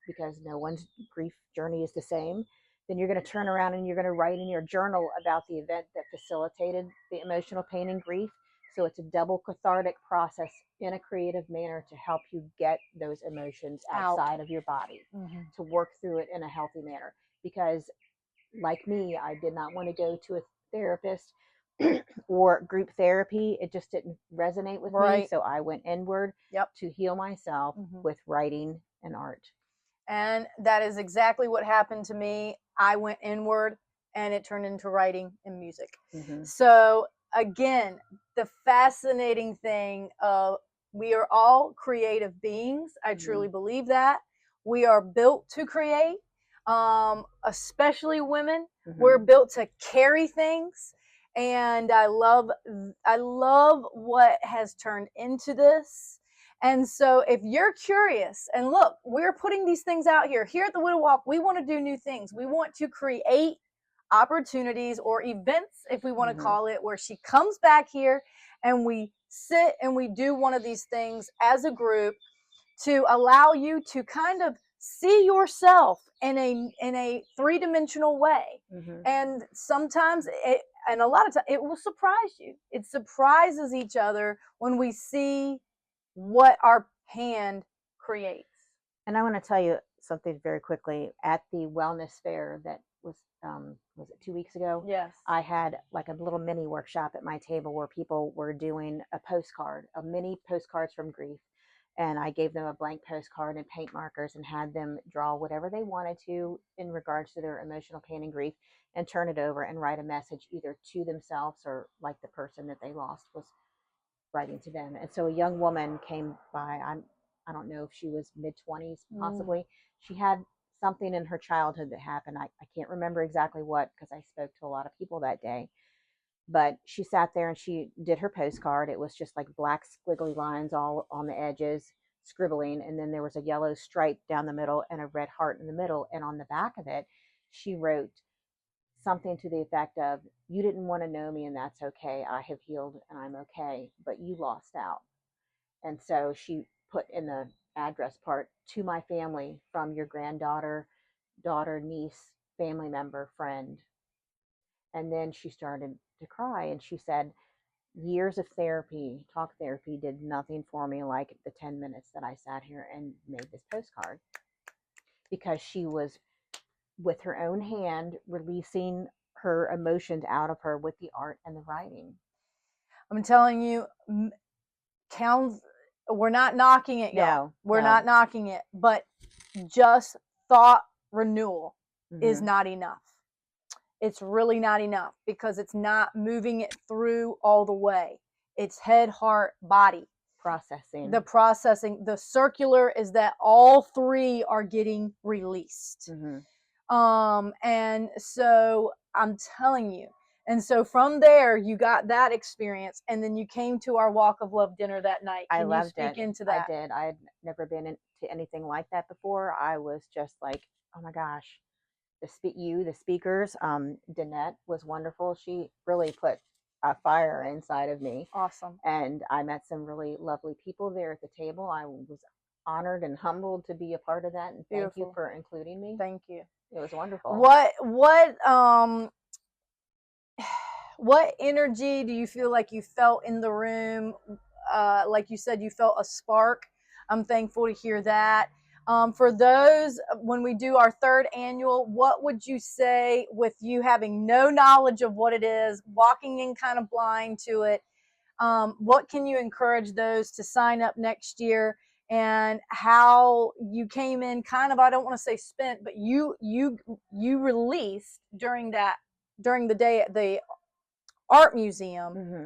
[SPEAKER 2] because no one's grief journey is the same. Then you're going to turn around and you're going to write in your journal about the event that facilitated the emotional pain and grief. So it's a double cathartic process in a creative manner to help you get those emotions outside of your body, to work through it in a healthy manner. Because like me, I did not want to go to a therapist or group therapy. It just didn't resonate with me. So I went inward to heal myself with writing and art.
[SPEAKER 1] And that is exactly what happened to me. I went inward and it turned into writing and music. So again, the fascinating thing of we are all creative beings. I truly believe that. We are built to create, especially women. We're built to carry things. And I love what has turned into this. And so if you're curious, and look, we're putting these things out here. Here at the Widow Walk, we want to do new things. We want to create opportunities or events, if we want to call it, where she comes back here and we sit and we do one of these things as a group to allow you to kind of see yourself in a three-dimensional way. And sometimes and a lot of times it will surprise you. It surprises each other when we see what our hand creates.
[SPEAKER 2] And I want to tell you something very quickly. At the wellness fair that was it 2 weeks ago?
[SPEAKER 1] Yes.
[SPEAKER 2] I had like a little mini workshop at my table where people were doing a postcard, a mini postcards from grief. And I gave them a blank postcard and paint markers and had them draw whatever they wanted to in regards to their emotional pain and grief and turn it over and write a message either to themselves or like the person that they lost was writing to them. And so a young woman came by. I don't know if she was mid-20s, possibly. She had something in her childhood that happened. I can't remember exactly what, because I spoke to a lot of people that day. But she sat there and she did her postcard. It was just like black squiggly lines all on the edges, scribbling. And then there was a yellow stripe down the middle and a red heart in the middle. And on the back of it, she wrote something to the effect of, "You didn't want to know me, and that's okay. I have healed and I'm okay, but you lost out." And so she put in the address part, "To my family, from your granddaughter, daughter, niece, family member, friend." And then she started to cry and she said, "Years of therapy, talk therapy, did nothing for me like the 10 minutes that I sat here and made this postcard." Because she was, with her own hand, releasing her emotions out of her with the art and the writing.
[SPEAKER 1] I'm telling you, we're not knocking it, y'all. We're not knocking it, but just thought renewal is not enough. It's really not enough because it's not moving it through all the way. It's head, heart, body.
[SPEAKER 2] Processing.
[SPEAKER 1] The processing. The circular is that all three are getting released. And so I'm telling you. And so from there, you got that experience, and then you came to our Walk of Love dinner that night. Can you speak into that?
[SPEAKER 2] I did. I had never been into anything like that before. I was just like, oh my gosh. The speakers, Danette was wonderful. She really put a fire inside of me.
[SPEAKER 1] Awesome.
[SPEAKER 2] And I met some really lovely people there at the table. I was honored and humbled to be a part of that. And thank you for including me.
[SPEAKER 1] Thank you.
[SPEAKER 2] It was wonderful.
[SPEAKER 1] What energy do you feel like you felt in the room? Like you said, you felt a spark. I'm thankful to hear that. For those, when we do our third annual, what would you say, with you having no knowledge of what it is, walking in kind of blind to it, what can you encourage those to sign up next year, and how you came in kind of, I don't want to say spent, but you released during the day at the art museum.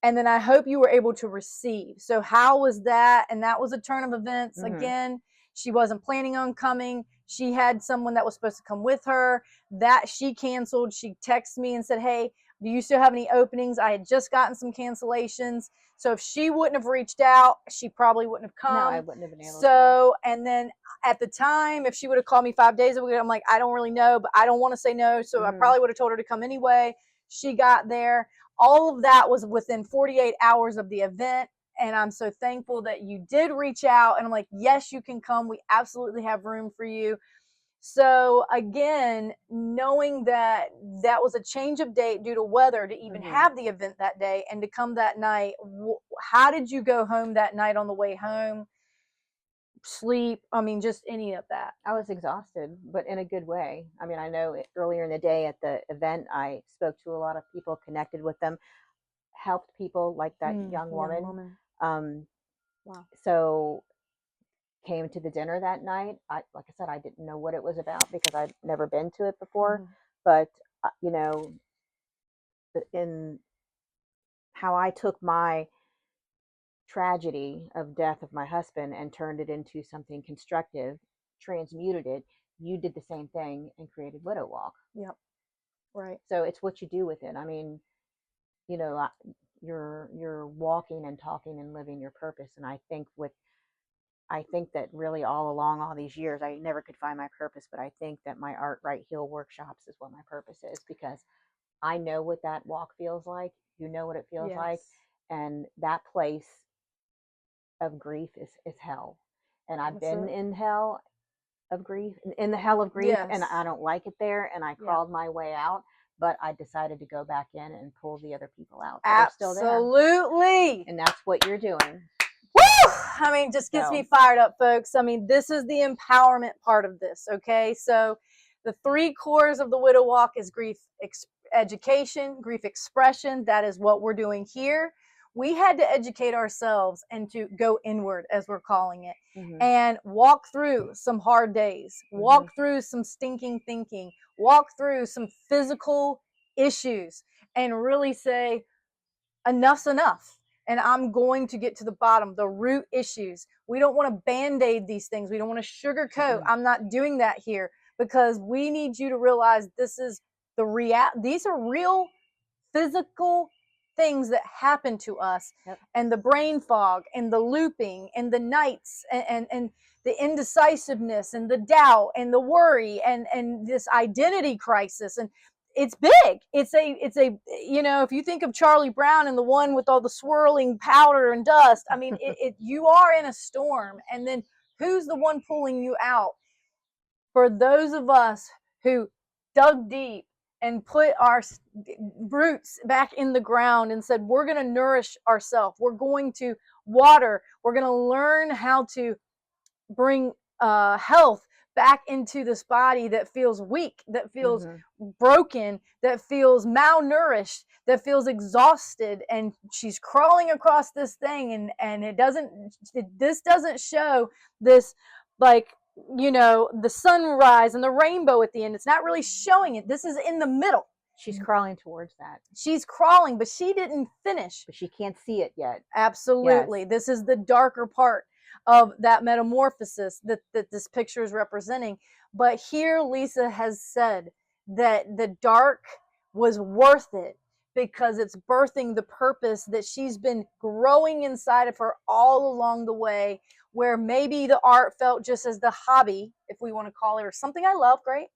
[SPEAKER 1] And then I hope you were able to receive. So how was that? And that was a turn of events. Again, she wasn't planning on coming. She had someone that was supposed to come with her that she canceled. She texted me and said, "Hey, Do you still have any openings? I had just gotten some cancellations. So if she wouldn't have reached out, she probably wouldn't have
[SPEAKER 2] No, I
[SPEAKER 1] come.
[SPEAKER 2] wouldn't have been able to.
[SPEAKER 1] So, and then at the time, if she would have called me 5 days ago, I'm like, I don't really know, but I don't want to say no. So I probably would have told her to come anyway. She got there. All of that was within 48 hours of the event. And I'm so thankful that you did reach out. And I'm like, yes, you can come. We absolutely have room for you. So again, knowing that that was a change of date due to weather to even have the event that day and to come that night, how did you go home that night on the way home? Sleep? I mean, just any of that.
[SPEAKER 2] I was exhausted, but in a good way. I mean, I know earlier in the day at the event, I spoke to a lot of people, connected with them, helped people like that young woman.
[SPEAKER 1] Wow.
[SPEAKER 2] So came to the dinner that night. Like I said, I didn't know what it was about because I'd never been to it before. But you know, in how I took my tragedy of death of my husband and turned it into something constructive, transmuted it, you did the same thing and created Widow Walk.
[SPEAKER 1] Yep. Right.
[SPEAKER 2] So it's what you do with it. I mean, you know, you're walking and talking and living your purpose. And I think that really all along all these years, I never could find my purpose, but I think that my Art Right Heal workshops is what my purpose is, because I know what that walk feels like. You know what it feels like. And that place of grief is hell. And I've been in hell of grief, in the hell of grief, and I don't like it there. And I crawled my way out, but I decided to go back in and pull the other people out.
[SPEAKER 1] Absolutely.
[SPEAKER 2] And that's what you're doing.
[SPEAKER 1] Woo! I mean, just gets me fired up, folks. I mean, this is the empowerment part of this, okay? So the 3 cores of the Widow Walk is grief education, grief expression. That is what we're doing here. We had to educate ourselves and to go inward, as we're calling it, and walk through some hard days, walk through some stinking thinking, walk through some physical issues, and really say, enough's enough. And I'm going to get to the bottom, the root issues. We don't want to band-aid these things. We don't want to sugarcoat. I'm not doing that here, because we need you to realize this is these are real physical things that happen to us. And the brain fog and the looping and the nights and the indecisiveness and the doubt and the worry and this identity crisis. And it's big. It's a you know, if you think of Charlie Brown and the one with all the swirling powder and dust, I mean, you are in a storm. And then who's the one pulling you out? For those of us who dug deep and put our roots back in the ground and said, we're going to nourish ourselves, we're going to water, we're going to learn how to bring health back into this body that feels weak, that feels broken, that feels malnourished, that feels exhausted. And she's crawling across this thing, and this doesn't show this, like, you know, the sunrise and the rainbow at the end. It's not really showing it. This is in the middle.
[SPEAKER 2] She's crawling towards that.
[SPEAKER 1] She's crawling, but she didn't finish.
[SPEAKER 2] But she can't see it yet.
[SPEAKER 1] Absolutely. Yes. This is the darker part of that metamorphosis that this picture is representing. But here Lisa has said that the dark was worth it, because it's birthing the purpose that she's been growing inside of her all along the way, where maybe the art felt just as the hobby, if we want to call it, or something I love, great.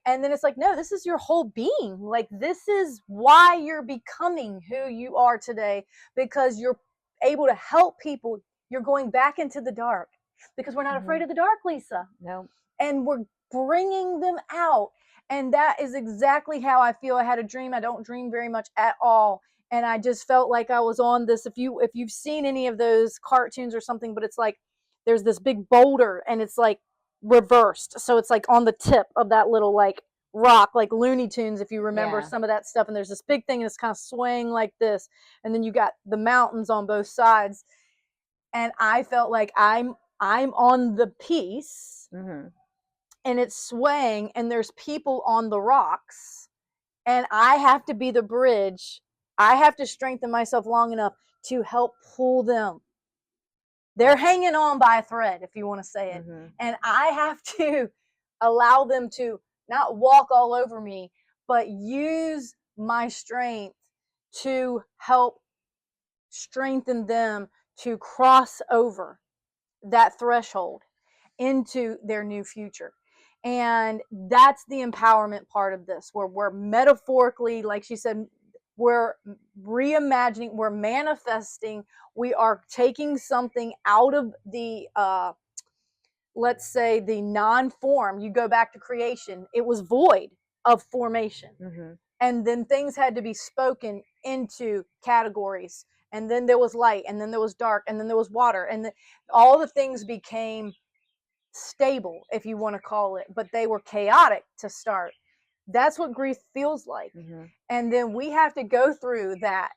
[SPEAKER 1] And then it's like, no, this is your whole being. Like, this is why you're becoming who you are today, because you're able to help people. You're going back into the dark, because we're not afraid of the dark, Lisa.
[SPEAKER 2] No.
[SPEAKER 1] And we're bringing them out. And that is exactly how I feel. I had a dream. I don't dream very much at all. And I just felt like I was on this. If you've seen any of those cartoons or something, but it's like there's this big boulder and it's like reversed. So it's like on the tip of that little like rock, like Looney Tunes, if you remember some of that stuff. And there's this big thing and it's kind of swaying like this. And then you got the mountains on both sides. And I felt like I'm on the piece. And it's swaying, and there's people on the rocks, and I have to be the bridge. I have to strengthen myself long enough to help pull them. They're hanging on by a thread, if you want to say it. And I have to allow them to not walk all over me, but use my strength to help strengthen them to cross over that threshold into their new future. And that's the empowerment part of this, where we're metaphorically, like she said, we're reimagining, we're manifesting, we are taking something out of the let's say the non-form. You go back to creation, it was void of formation.
[SPEAKER 2] Mm-hmm.
[SPEAKER 1] And then things had to be spoken into categories, and then there was light, and then there was dark, and then there was water, and all the things became stable, if you want to call it, but they were chaotic to start. That's what grief feels like.
[SPEAKER 2] Mm-hmm.
[SPEAKER 1] And then we have to go through that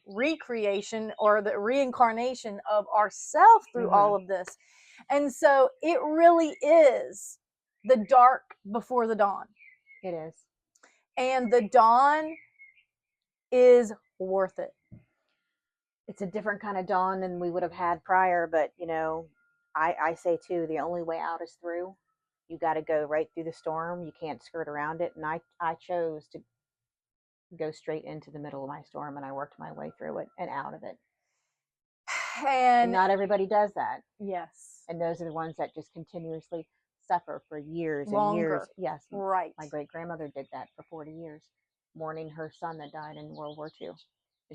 [SPEAKER 1] recreation or the reincarnation of ourself through
[SPEAKER 2] Mm-hmm.
[SPEAKER 1] all of this. And so it really is the dark before the dawn.
[SPEAKER 2] It is.
[SPEAKER 1] And the dawn is worth it.
[SPEAKER 2] It's a different kind of dawn than we would have had prior, but I say too, the only way out is through. You got to go right through the storm. You can't skirt around it. And I chose to go straight into the middle of my storm, and I worked my way through it and out of it. And not everybody does that.
[SPEAKER 1] Yes.
[SPEAKER 2] And those are the ones that just continuously suffer for years
[SPEAKER 1] Longer.
[SPEAKER 2] and years. Yes.
[SPEAKER 1] Right.
[SPEAKER 2] My great grandmother did that for 40 years, mourning her son that died in World War II.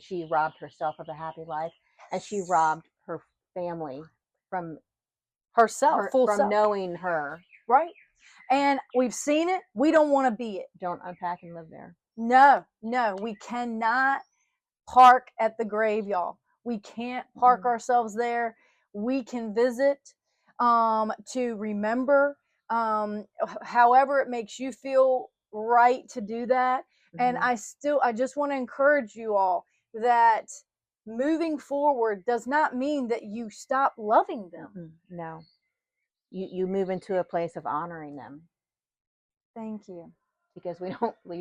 [SPEAKER 2] She robbed herself of a happy life, and she robbed her family from
[SPEAKER 1] herself, full
[SPEAKER 2] from
[SPEAKER 1] self.
[SPEAKER 2] knowing her.
[SPEAKER 1] Right. And we've seen it. We don't want to be it.
[SPEAKER 2] Don't unpack and live there.
[SPEAKER 1] No, we cannot park at the grave, y'all. We can't park ourselves there. We can visit to remember, however it makes you feel right to do that. And I just want to encourage you all that moving forward does not mean that you stop loving them.
[SPEAKER 2] No. You move into a place of honoring them.
[SPEAKER 1] Thank you.
[SPEAKER 2] Because we do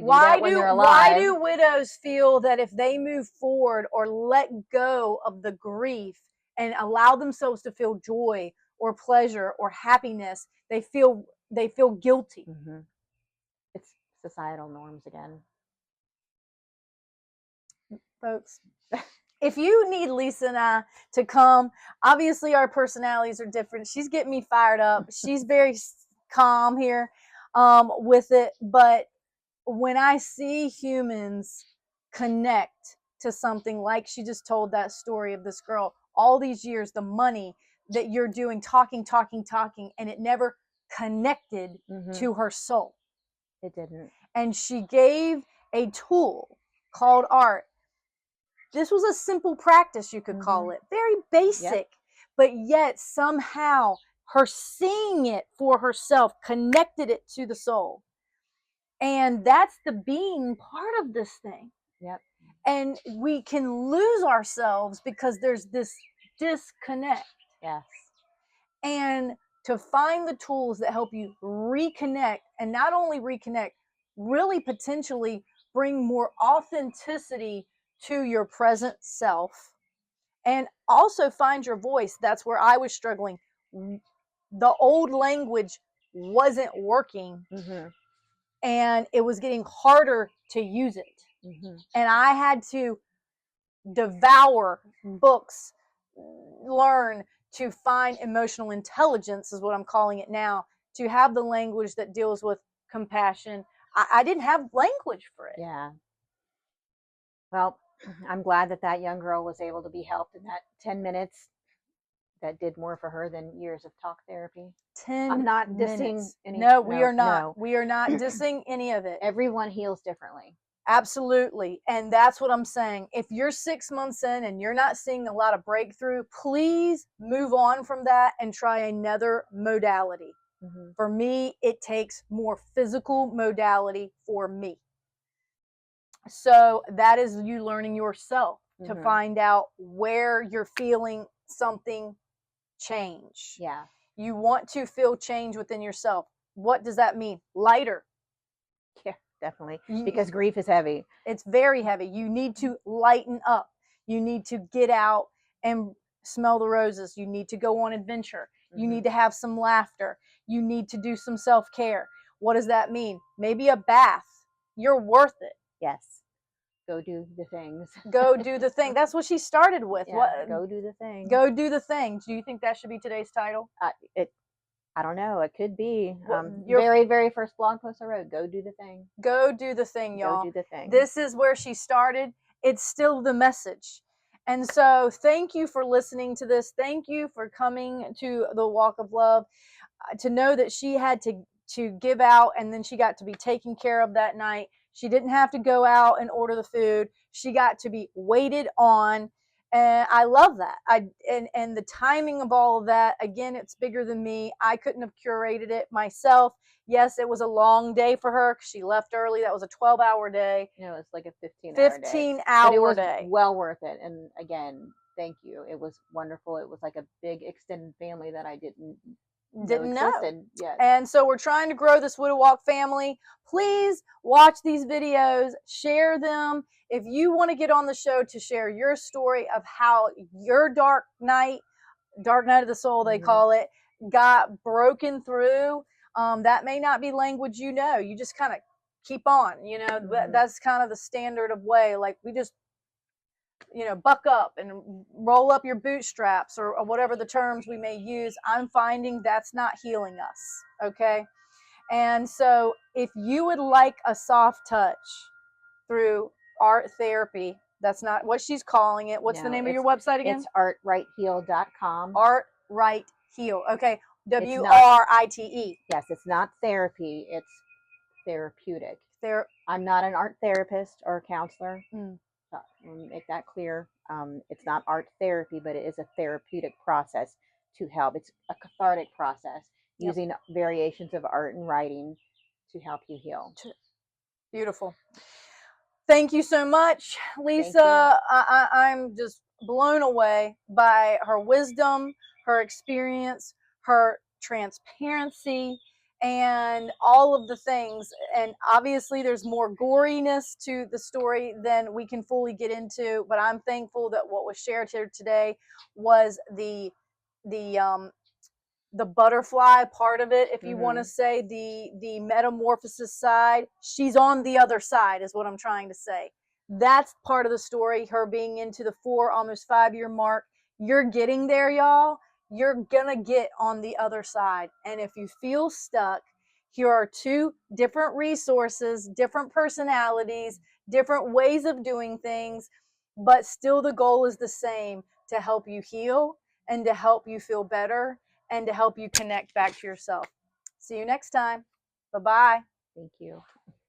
[SPEAKER 2] that when they're alive.
[SPEAKER 1] Why do widows feel that if they move forward or let go of the grief and allow themselves to feel joy or pleasure or happiness, they feel guilty?
[SPEAKER 2] Mm-hmm. It's societal norms again.
[SPEAKER 1] Folks, if you need Lisa and I to come, obviously our personalities are different. She's getting me fired up. She's very calm here with it. But when I see humans connect to something, like she just told that story of this girl, all these years, the money that you're doing, talking, and it never connected to her soul.
[SPEAKER 2] It didn't.
[SPEAKER 1] And she gave a tool called art. This was a simple practice, you could call it. Very basic, but yet somehow her seeing it for herself connected it to the soul. And that's the being part of this thing.
[SPEAKER 2] Yep.
[SPEAKER 1] And we can lose ourselves because there's this disconnect.
[SPEAKER 2] Yes.
[SPEAKER 1] And to find the tools that help you reconnect, and not only reconnect, really potentially bring more authenticity to your present self, and also find your voice. That's where I was struggling. The old language wasn't working. And it was getting harder to use it. And I had to devour books, learn to find emotional intelligence, is what I'm calling it now, to have the language that deals with compassion. I didn't have language for it.
[SPEAKER 2] Yeah. Well, I'm glad that young girl was able to be helped in that 10 minutes. That did more for her than years of talk therapy.
[SPEAKER 1] 10
[SPEAKER 2] I'm not
[SPEAKER 1] minutes.
[SPEAKER 2] dissing any.
[SPEAKER 1] No, we are not.
[SPEAKER 2] No.
[SPEAKER 1] We are not dissing any of it.
[SPEAKER 2] Everyone heals differently.
[SPEAKER 1] Absolutely. And that's what I'm saying. If you're 6 months in and you're not seeing a lot of breakthrough, please move on from that and try another modality. For me, it takes more physical modality for me. So that is you learning yourself to find out where you're feeling something change.
[SPEAKER 2] Yeah.
[SPEAKER 1] You want to feel change within yourself. What does that mean? Lighter.
[SPEAKER 2] Yeah, definitely. Because grief is heavy.
[SPEAKER 1] It's very heavy. You need to lighten up. You need to get out and smell the roses. You need to go on adventure. You need to have some laughter. You need to do some self-care. What does that mean? Maybe a bath. You're worth it.
[SPEAKER 2] Yes. Go do the things.
[SPEAKER 1] Go do the thing. That's what she started with.
[SPEAKER 2] Yeah,
[SPEAKER 1] What?
[SPEAKER 2] go do the thing.
[SPEAKER 1] Go do the thing. Do you think that should be today's title?
[SPEAKER 2] I don't know. It could be.
[SPEAKER 1] Your
[SPEAKER 2] Very, very first blog post I wrote, go do the thing.
[SPEAKER 1] Go do the thing, y'all.
[SPEAKER 2] Go do the thing.
[SPEAKER 1] This is where she started. It's still the message. And so thank you for listening to this. Thank you for coming to the Walk of Love. To know that she had to give out, and then she got to be taken care of that night. She didn't have to go out and order the food. She got to be waited on. And I love that. And the timing of all of that, again, it's bigger than me. I couldn't have curated it myself. Yes, it was a long day for her because she left early. That was a 12-hour day.
[SPEAKER 2] You know, it's like a
[SPEAKER 1] 15-hour
[SPEAKER 2] but it was
[SPEAKER 1] day.
[SPEAKER 2] Well worth it. And again, thank you. It was wonderful. It was like a big extended family that I didn't know. Yes.
[SPEAKER 1] And so we're trying to grow this Widow Walk family. Please watch these videos, share them. If you want to get on the show to share your story of how your dark night of the soul, they call it, got broken through, that may not be language you know. You just kind of keep on, you know. That's kind of the standard of way. Like, we just, you know, buck up and roll up your bootstraps, or whatever the terms we may use. I'm finding that's not healing us. Okay. And so if you would like a soft touch through art therapy, that's not what she's calling it. What's the name of your website again?
[SPEAKER 2] It's artrightheal.com.
[SPEAKER 1] Art Right Heal. Okay. WRITE.
[SPEAKER 2] Yes, it's not therapy. It's therapeutic. I'm not an art therapist or a counselor. Make that clear. It's not art therapy, but it is a therapeutic process to help. It's a cathartic process using variations of art and writing to help you heal.
[SPEAKER 1] Beautiful. Thank you so much, Lisa. I'm just blown away by her wisdom, her experience, her transparency, and all of the things. And obviously there's more goriness to the story than we can fully get into, but I'm thankful that what was shared here today was the butterfly part of it, if you want to say, the metamorphosis side. She's on the other side, is what I'm trying to say. That's part of the story, her being into the almost 5-year mark. You're getting there, y'all. You're gonna get on the other side. And if you feel stuck, here are 2 different resources, different personalities, different ways of doing things, but still the goal is the same: to help you heal and to help you feel better and to help you connect back to yourself. See you next time. Bye-bye.
[SPEAKER 2] Thank you.